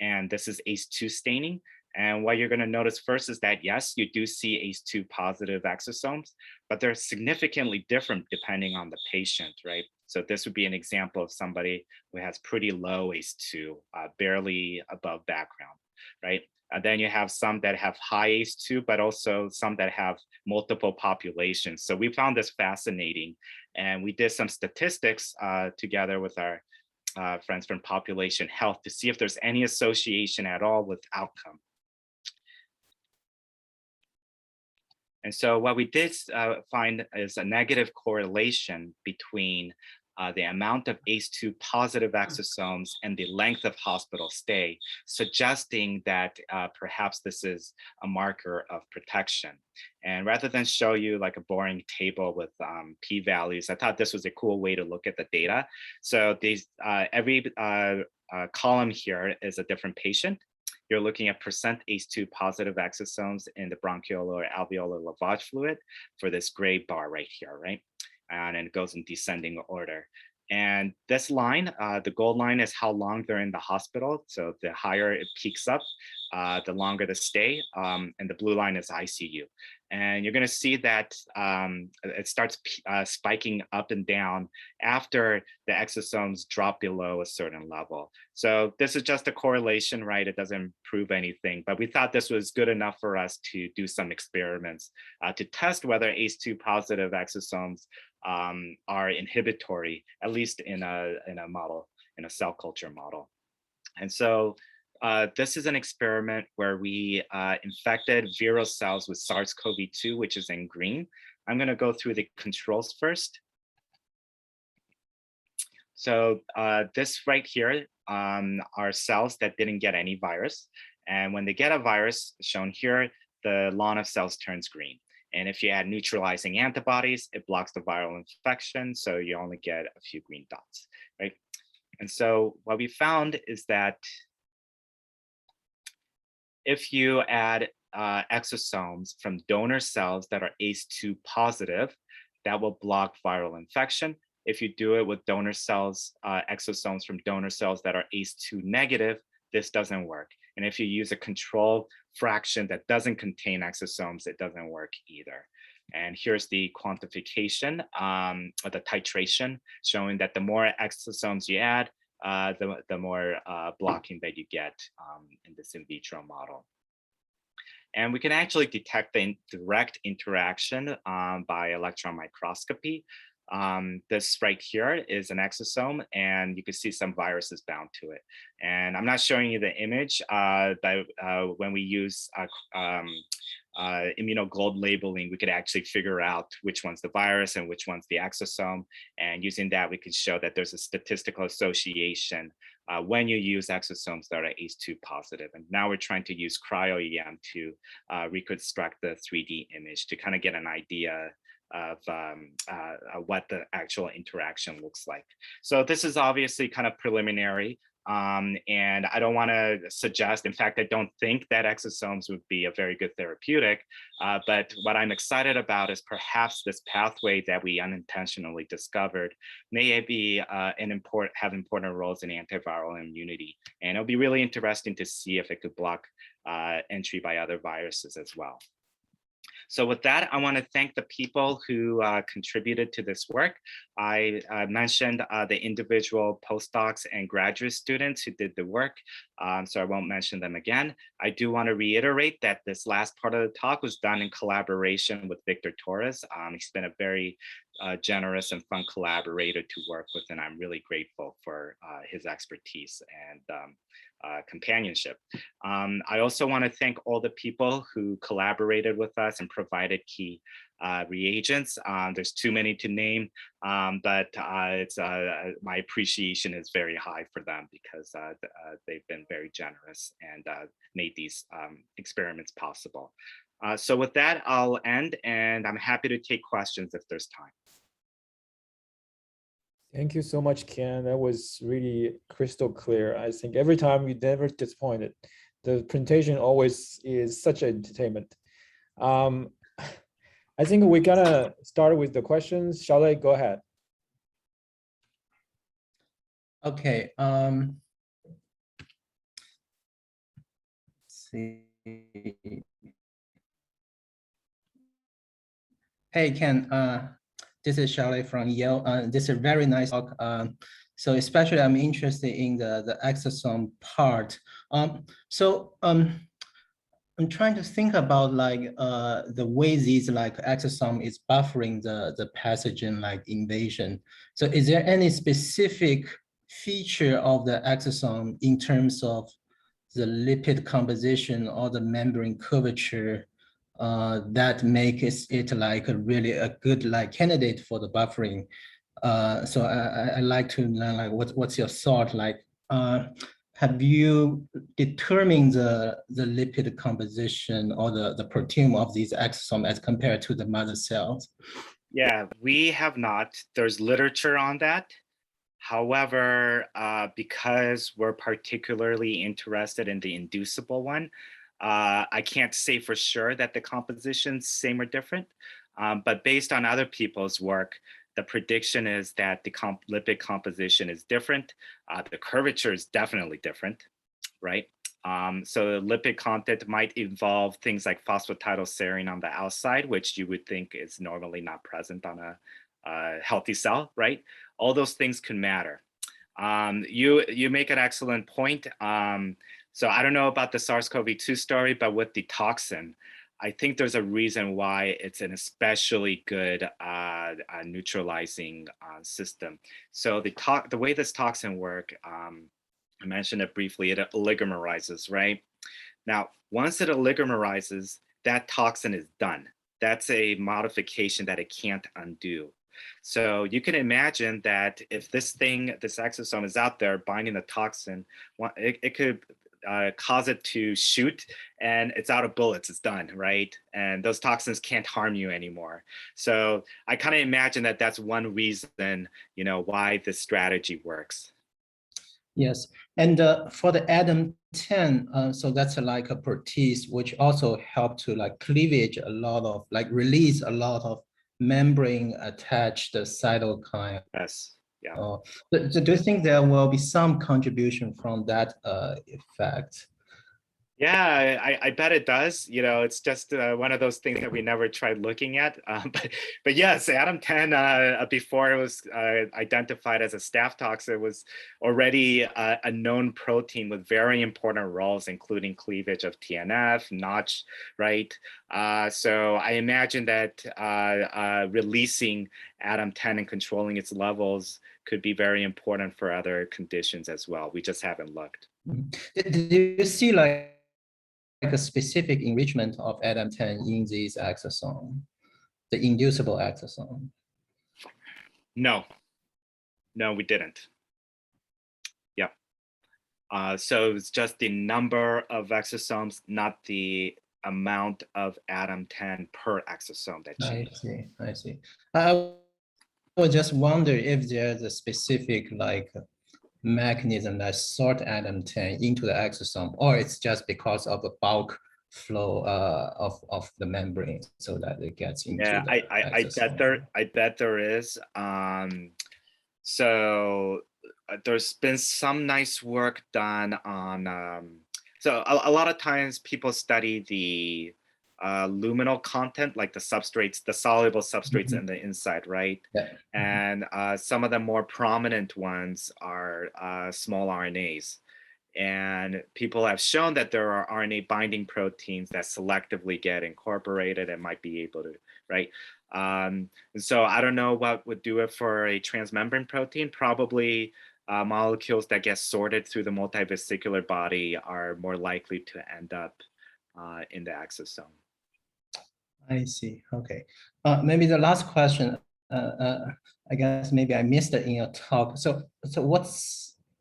and this is ACE2 staining. And what you're going to notice first is that, yes, you do see ACE2 positive exosomes, but they're significantly different depending on the patient, right? So this would be an example of somebody who has pretty low ACE2, barely above background, right? Then you have some that have high ACE2, but also some that have multiple populations. So we found this fascinating, and we did some statistics together with our friends from Population Health to see if there's any association at all with outcome. And so what we did find is a negative correlation between the amount of ACE2 positive exosomes and the length of hospital stay, suggesting that perhaps this is a marker of protection. And rather than show you like a boring table with p-values, I thought this was a cool way to look at the data. So these every column here is a different patient. You're looking at percent ACE2 positive exosomes in the bronchial or alveolar lavage fluid for this gray bar right here, right? And it goes in descending order. And this line, the gold line, is how long they're in the hospital. So the higher it peaks up, the longer the stay, and the blue line is ICU. And you're going to see that it starts spiking up and down after the exosomes drop below a certain level. So this is just a correlation, right? It doesn't prove anything, but we thought this was good enough for us to do some experiments to test whether ACE2 positive exosomes are inhibitory, at least in a model, in a cell culture model. And so this is an experiment where we infected viral cells with SARS-CoV-2, which is in green. I'm going to go through the controls first. So this right here are cells that didn't get any virus. And when they get a virus, shown here, the lawn of cells turns green. And if you add neutralizing antibodies, it blocks the viral infection. So you only get a few green dots, right? And so what we found is that if you add exosomes from donor cells that are ACE2 positive, that will block viral infection. If you do it with donor cells, exosomes from donor cells that are ACE2 negative, this doesn't work. And if you use a control fraction that doesn't contain exosomes, it doesn't work either. And here's the quantification or the titration, showing that the more exosomes you add, the more blocking that you get in this in vitro model. And we can actually detect the direct interaction by electron microscopy. This right here is an exosome, and you can see some viruses bound to it. And I'm not showing you the image, but when we use immunogold labeling, we could actually figure out which one's the virus and which one's the exosome. And using that, we could show that there's a statistical association when you use exosomes that are ACE2 positive. And now we're trying to use cryo-EM to reconstruct the 3D image to kind of get an idea of what the actual interaction looks like. So this is obviously kind of preliminary. And I don't want to suggest, in fact, I don't think that exosomes would be a very good therapeutic, but what I'm excited about is perhaps this pathway that we unintentionally discovered may be have important roles in antiviral immunity. And it'll be really interesting to see if it could block entry by other viruses as well. So with that, I want to thank the people who contributed to this work. I mentioned the individual postdocs and graduate students who did the work, so I won't mention them again. I do want to reiterate that this last part of the talk was done in collaboration with Victor Torres. He's been a very generous and fun collaborator to work with, and I'm really grateful for his expertise and companionship. I also want to thank all the people who collaborated with us and provided key reagents. There's too many to name, but my appreciation is very high for them because they've been very generous and made these experiments possible. So with that, I'll end, and I'm happy to take questions if there's time. Thank you so much, Ken. That was really crystal clear. I think every time you never disappointed. The presentation always is such an entertainment. I think we're gonna start with the questions. Shall I go ahead? Okay. Let's see. Hey, Ken. This is Charlie from Yale. This is a very nice talk. So especially I'm interested in the exosome part. I'm trying to think about like the way these like exosome is buffering the pathogen like invasion. So is there any specific feature of the exosome in terms of the lipid composition or the membrane curvature that makes it like really a good like candidate for the buffering? So I like to learn like what's your thought like? Have you determined the lipid composition or the proteome of these exosomes as compared to the mother cells? Yeah, we have not. There's literature on that. However, because we're particularly interested in the inducible one, I can't say for sure that the composition's same or different, but based on other people's work, the prediction is that the lipid composition is different. The curvature is definitely different, right? So the lipid content might involve things like phosphatidylserine on the outside, which you would think is normally not present on a healthy cell, right? All those things can matter. You make an excellent point. So I don't know about the SARS-CoV-2 story, but with the toxin, I think there's a reason why it's an especially good neutralizing system. So the way this toxin works, I mentioned it briefly, it oligomerizes, right? Now, once it oligomerizes, that toxin is done. That's a modification that it can't undo. So you can imagine that if this exosome is out there binding the toxin, it could cause it to shoot and it's out of bullets, it's done, right? And those toxins can't harm you anymore. So I kind of imagine that that's one reason, why this strategy works. Yes, and for the ADAM10, so that's like a protease, which also help to like cleavage a lot of, like release a lot of membrane attached cytokine. Yes. Yeah. So do you think there will be some contribution from that effect? Yeah, I bet it does. You know, it's just one of those things that we never tried looking at. But yes, Adam-10, before it was identified as a staph toxin, was already a known protein with very important roles, including cleavage of TNF, Notch, right? So I imagine that releasing Adam-10 and controlling its levels could be very important for other conditions as well. We just haven't looked. Did you see like a specific enrichment of ADAM10 in this exosome, the inducible exosome? No, we didn't. Yeah. So it's just the number of exosomes, not the amount of ADAM10 per exosome that changed. I see. I would just wonder if there's a specific like mechanism that sort ADAM10 into the exosome, or it's just because of the bulk flow of the membrane so that it gets into Yeah, the exosome. I bet there is. So there's been some nice work done on. So a lot of times people study the luminal content, like the substrates, the soluble substrates in the inside, right? Yeah. And some of the more prominent ones are small RNAs. And people have shown that there are RNA binding proteins that selectively get incorporated and might be able to, right? And so I don't know what would do it for a transmembrane protein. Probably molecules that get sorted through the multivesicular body are more likely to end up in the exosome. I see. Okay. Maybe the last question. I guess maybe I missed it in your talk. So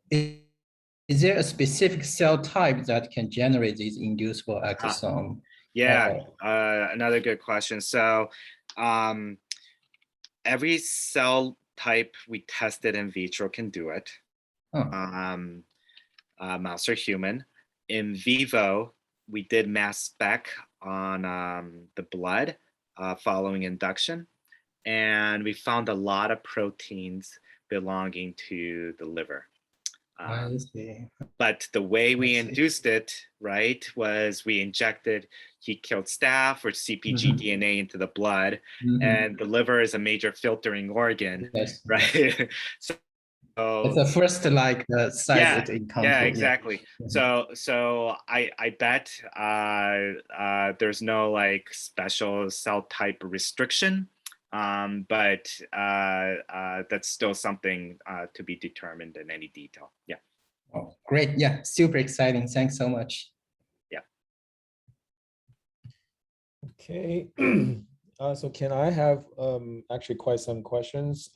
is there a specific cell type that can generate these inducible exosome? Yeah, another good question. So every cell type we tested in vitro can do it. Mouse or human. In vivo, we did mass spec on the blood following induction, and we found a lot of proteins belonging to the liver. I see. But the way we induced it, right, was we injected heat-killed staph or CpG DNA into the blood, and the liver is a major filtering organ, right? So it's the first like site it encountered. Yeah, exactly. So I bet there's no like special cell type restriction. But that's still something to be determined in any detail. Yeah. Oh, great. Yeah, super exciting. Thanks so much. Yeah. Okay. So can I have actually quite some questions?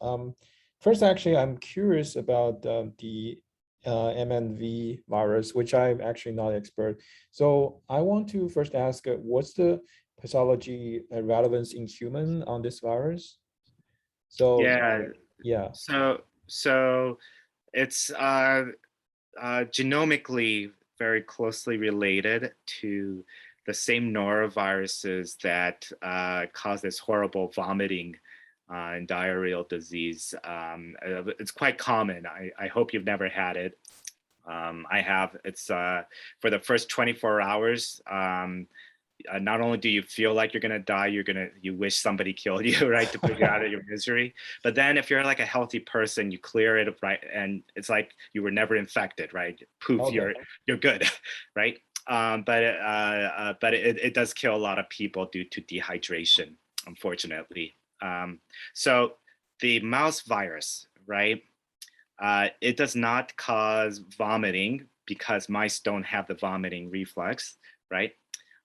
First, actually, I'm curious about the MNV virus, which I'm actually not expert. So I want to first ask, what's the pathology relevance in human on this virus? So yeah. So it's genomically very closely related to the same noroviruses that cause this horrible vomiting and diarrheal disease. It's quite common. I hope you've never had it. I have. It's for the first 24 hours. Not only do you feel like you're gonna die, you wish somebody killed you, right, to put you out of your misery. But then if you're like a healthy person, you clear it, right, and it's like you were never infected, right? Poof, okay. You're good, right? But it does kill a lot of people due to dehydration, unfortunately. So the mouse virus, right? It does not cause vomiting because mice don't have the vomiting reflex, right?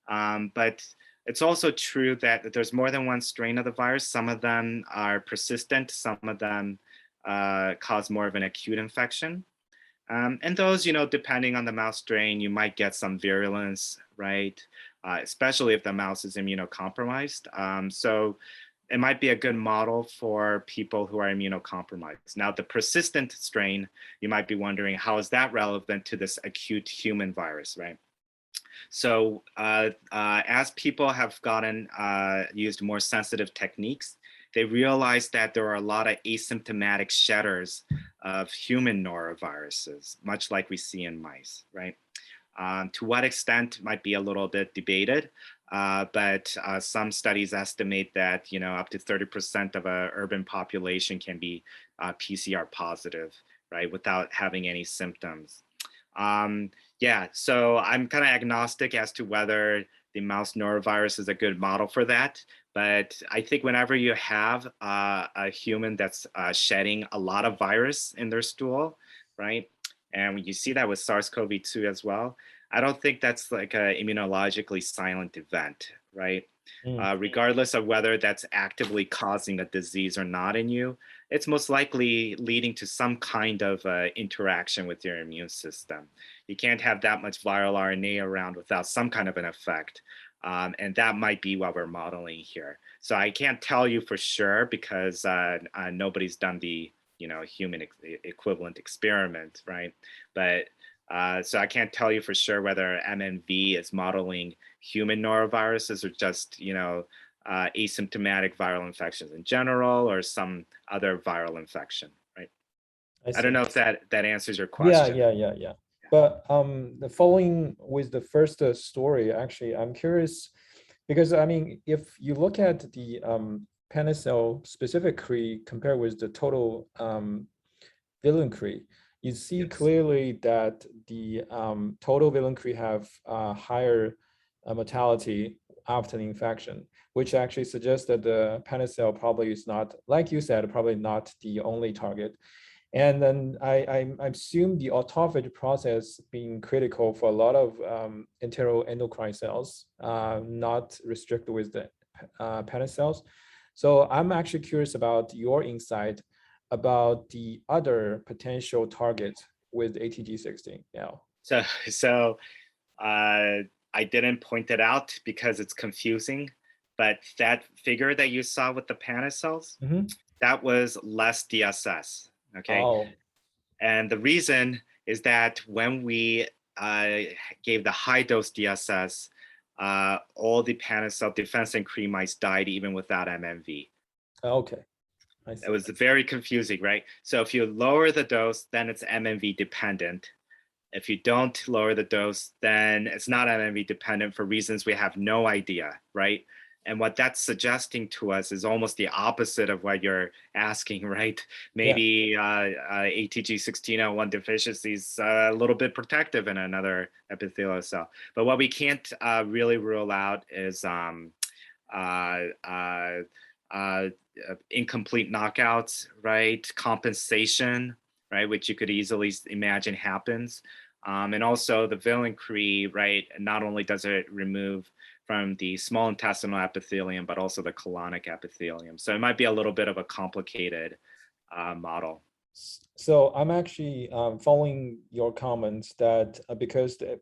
But it's also true that there's more than one strain of the virus. Some of them are persistent. Some of them cause more of an acute infection. And those, depending on the mouse strain, you might get some virulence, right? Especially if the mouse is immunocompromised. So it might be a good model for people who are immunocompromised. Now, the persistent strain, you might be wondering, how is that relevant to this acute human virus, right? So as people have used more sensitive techniques, they realized that there are a lot of asymptomatic shedders of human noroviruses, much like we see in mice, right? To what extent might be a little bit debated, but some studies estimate that up to 30% of an urban population can be PCR positive, right, without having any symptoms. Yeah, so I'm kind of agnostic as to whether the mouse norovirus is a good model for that. But I think whenever you have a human that's shedding a lot of virus in their stool, right? And you see that with SARS-CoV-2 as well, I don't think that's like an immunologically silent event, right? Regardless of whether that's actively causing a disease or not in you, it's most likely leading to some kind of interaction with your immune system. You can't have that much viral RNA around without some kind of an effect. And that might be what we're modeling here. So I can't tell you for sure because nobody's done the human equivalent experiment, right? But so I can't tell you for sure whether MNV is modeling human noroviruses or just asymptomatic viral infections in general or some other viral infection, right? I don't know if that answers your question. Yeah. But following with the first story, actually, I'm curious because I mean, if you look at the Panda-cell specific Cree compared with the total virulent Cree, you see clearly that the total virulent Cree have higher mortality after the infection, which actually suggests that the Panda-cell probably is not, like you said, probably not the only target. And then I assume the autophagy process being critical for a lot of enteroendocrine cells, not restricted with the Panda cells. So I'm actually curious about your insight about the other potential targets with ATG16 now. So I didn't point it out because it's confusing, but that figure that you saw with the Panda cells, that was less DSS. Okay. Oh. And the reason is that when we gave the high dose DSS, all the Panda cell defense and Cree mice died even without MMV. Okay. I see. It was very confusing, right? So if you lower the dose, then it's MMV dependent. If you don't lower the dose, then it's not MMV dependent for reasons we have no idea, right? And what that's suggesting to us is almost the opposite of what you're asking, right? Maybe ATG1601 deficiency is a little bit protective in another epithelial cell. But what we can't really rule out is incomplete knockouts, right? Compensation, right? Which you could easily imagine happens. And also the virulent Cree, right? Not only does it remove from the small intestinal epithelium, but also the colonic epithelium. So it might be a little bit of a complicated model. So I'm actually following your comments that because the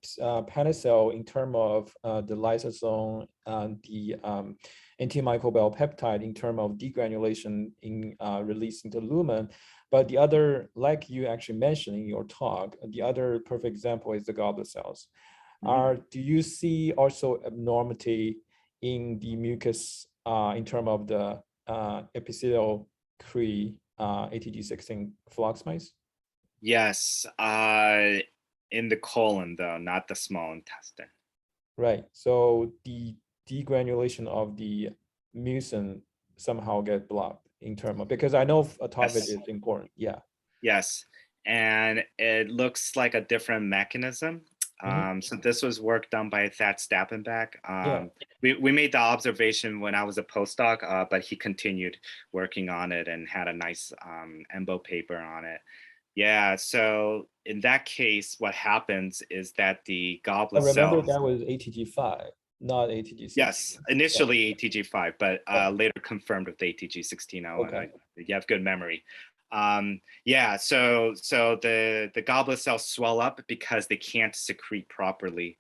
Panda cell in terms of the lysosome and the antimicrobial peptide in terms of degranulation in releasing the lumen, but the other, like you actually mentioned in your talk, the other perfect example is the goblet cells. Do you see also abnormality in the mucus in terms of the epithelial Cree ATG16 flux mice? Yes, in the colon though, not the small intestine. Right. So the degranulation of the mucin somehow get blocked in terms of, because I know autophagy is important. Yeah. Yes, and it looks like a different mechanism. So this was work done by Thad Stappenbach. We made the observation when I was a postdoc, but he continued working on it and had a nice EMBO paper on it. Yeah, so in that case, what happens is that the goblet cells— I remember that was ATG5, not ATG16. Yes, initially ATG5, but later confirmed with ATG16. Okay. You have good memory. Yeah, so the goblet cells swell up because they can't secrete properly,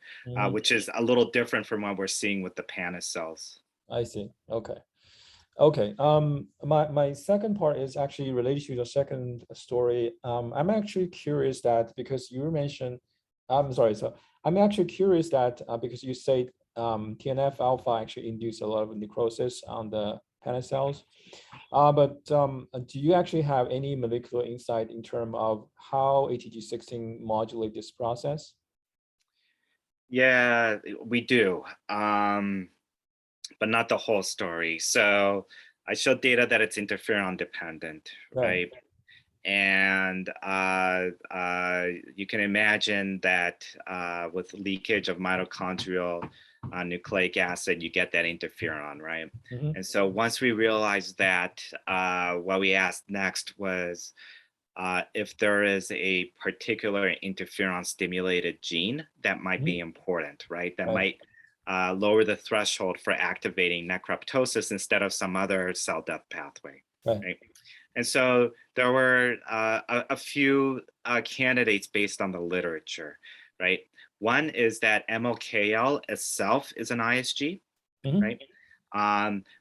which is a little different from what we're seeing with the Panda cells. I see. Okay. Okay. My second part is actually related to the second story. I'm actually curious that because you mentioned, I'm sorry. So I'm actually curious that because you said TNF alpha actually induce a lot of necrosis on the Panda cells. But do you actually have any molecular insight in terms of how ATG16 modulate this process? Yeah, we do, but not the whole story. So I showed data that it's interferon dependent, Right. right? And you can imagine that with leakage of mitochondrial nucleic acid, you get that interferon, right? Mm-hmm. And so once we realized that, what we asked next was if there is a particular interferon stimulated gene that might Mm-hmm. be important, right? That Right. might lower the threshold for activating necroptosis instead of some other cell death pathway, Right. right? And so there were a few candidates based on the literature, right? One is that MLKL itself is an ISG, Mm-hmm. right?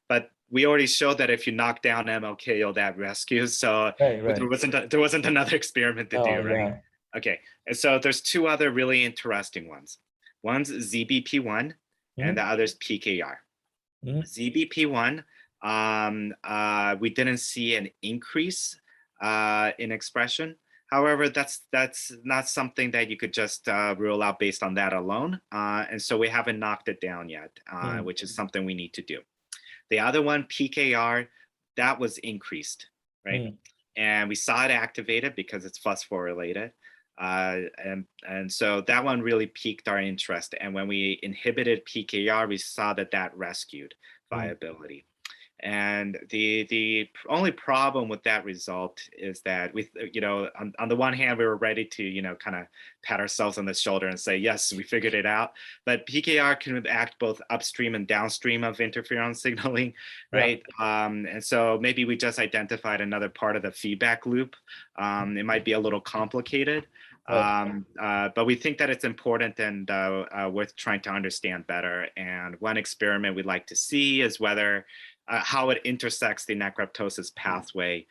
But we already showed that if you knock down MLKL, that rescues. So Right. Right. there wasn't another experiment to Oh, do, right? yeah. Okay, and so there's two other really interesting ones. One's ZBP1 and Mm-hmm. the other's PKR. Mm-hmm. ZBP1, we didn't see an increase in expression. However, that's not something that you could just rule out based on that alone. And so we haven't knocked it down yet, which is something we need to do. The other one, PKR, that was increased, right? Mm-hmm. And we saw it activated because it's phosphorylated. And so that one really piqued our interest. And when we inhibited PKR, we saw that rescued viability. And the only problem with that result is that we, on the one hand, we were ready to, kind of pat ourselves on the shoulder and say, yes, we figured it out. But PKR can act both upstream and downstream of interferon signaling, right? Yeah. And so maybe we just identified another part of the feedback loop. It might be a little complicated. Right. But we think that it's important and worth trying to understand better. And one experiment we'd like to see is whether how it intersects the necroptosis pathway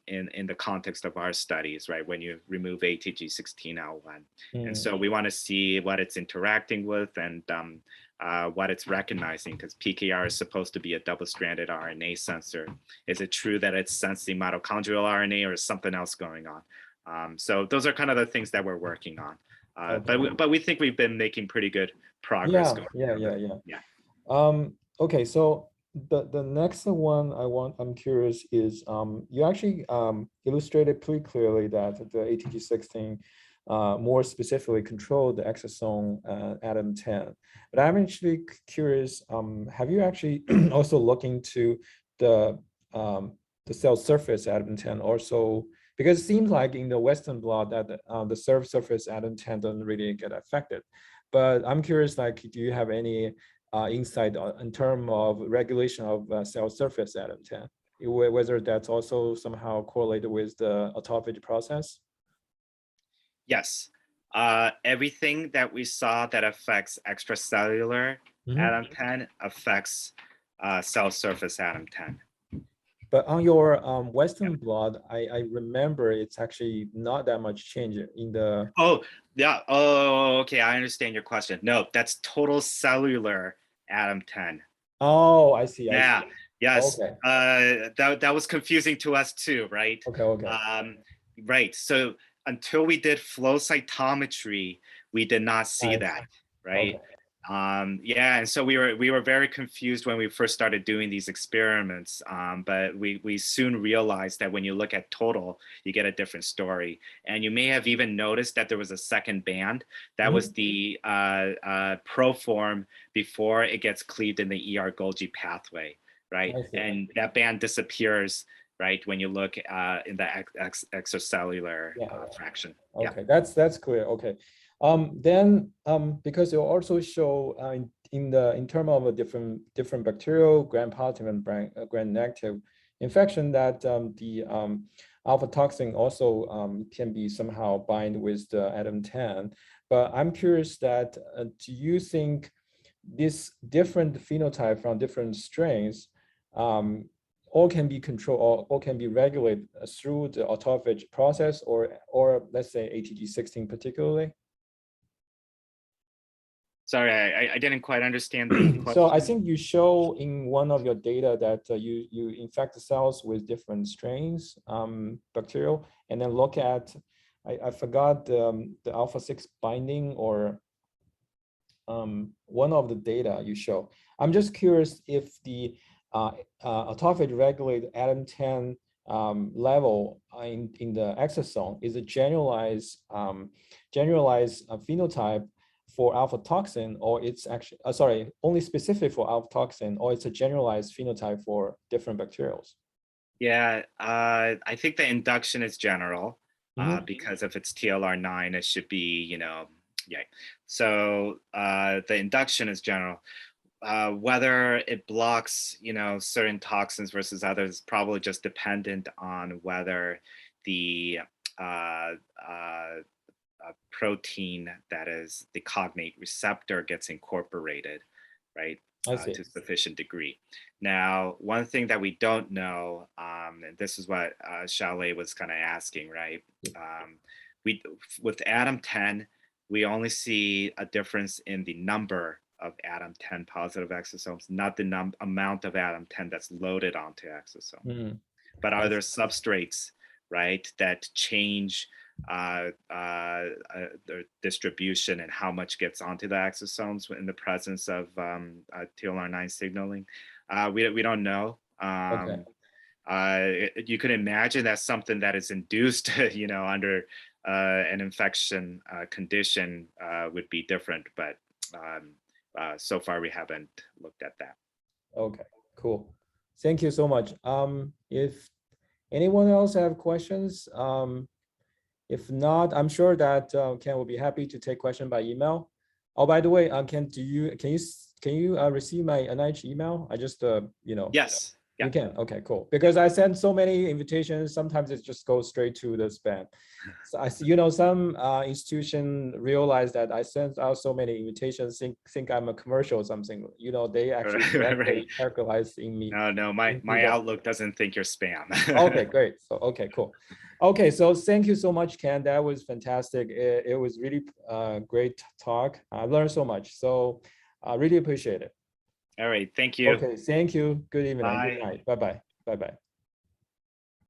in the context of our studies, right? When you remove ATG16L1. And so we want to see what it's interacting with and what it's recognizing, because PKR is supposed to be a double-stranded RNA sensor. Is it true that it's sensing mitochondrial RNA, or is something else going on? So those are kind of the things that we're working on. Okay. But we think we've been making pretty good progress. Yeah. Okay, so the next one I'm curious is you actually illustrated pretty clearly that the ATG16 more specifically control the exosome ADAM10. But I'm actually curious, have you actually also looked into the cell surface ADAM10 also? Because it seems like in the Western blot that the surface ADAM10 doesn't really get affected. But I'm curious, like, do you have any insight in terms of regulation of cell surface ADAM10, whether that's also somehow correlated with the autophagy process? Yes. Everything that we saw that affects extracellular ADAM10 affects cell surface ADAM10. But on your Western blot, I remember it's actually not that much change in the. Oh, yeah. Oh, okay. I understand your question. No, that's total cellular ADAM10. Oh, I see. Yeah. Yes. Okay. That was confusing to us too, right? Okay. Right. So until we did flow cytometry, we did not see that, right? Okay. Yeah, and so we were very confused when we first started doing these experiments, but we soon realized that when you look at total, you get a different story. And you may have even noticed that there was a second band. That was the proform before it gets cleaved in the ER-Golgi pathway, right? And that band disappears, right, when you look in the extracellular fraction. Okay, that's clear. Okay. Then because you also show in terms of a different bacterial gram-positive and gram-negative infection that the alpha toxin also can be somehow bind with the ADAM10. But I'm curious that do you think this different phenotype from different strains all can be controlled or can be regulated through the autophagy process or let's say ATG16 particularly? Sorry, I didn't quite understand the question. So I think you show in one of your data that you infect the cells with different strains, bacterial, and then look at, I forgot the alpha-6 binding or one of the data you show. I'm just curious if the autophagy regulated ADAM10 level in the exosome is a generalized phenotype for alpha toxin, or it's actually only specific for alpha toxin, or it's a generalized phenotype for different bacterials. Yeah, I think the induction is general because if it's TLR9, it should be, yeah. So the induction is general. Whether it blocks, certain toxins versus others is probably just dependent on whether the protein that is the cognate receptor gets incorporated, right, to sufficient degree. Now, one thing that we don't know, and this is what Xiaolei was kind of asking, right? With ADAM10, we only see a difference in the number of ADAM10 positive exosomes, not the amount of ADAM10 that's loaded onto exosome. But are there substrates, right, that change their distribution and how much gets onto the exosomes in the presence of TLR9 signaling? We don't know. You could imagine that's something that is induced, under an infection condition would be different, but so far we haven't looked at that. Okay, cool. Thank you so much. If anyone else have questions, if not, I'm sure that Ken will be happy to take question by email. Oh, by the way, Ken, can you receive my NIH email? I just Yes. Yeah. You can. Okay, cool. Because I send so many invitations, sometimes it just goes straight to the spam. So I see, some institution realize that I sent out so many invitations, think I'm a commercial or something. They actually characterize in me. No, my Outlook doesn't think you're spam. Okay, great. So okay, cool. Okay, so thank you so much, Ken. That was fantastic. It was really great talk. I learned so much. So I really appreciate it. All right, thank you. Okay, thank you. Good evening. Bye. Good night. Bye-bye. Bye-bye.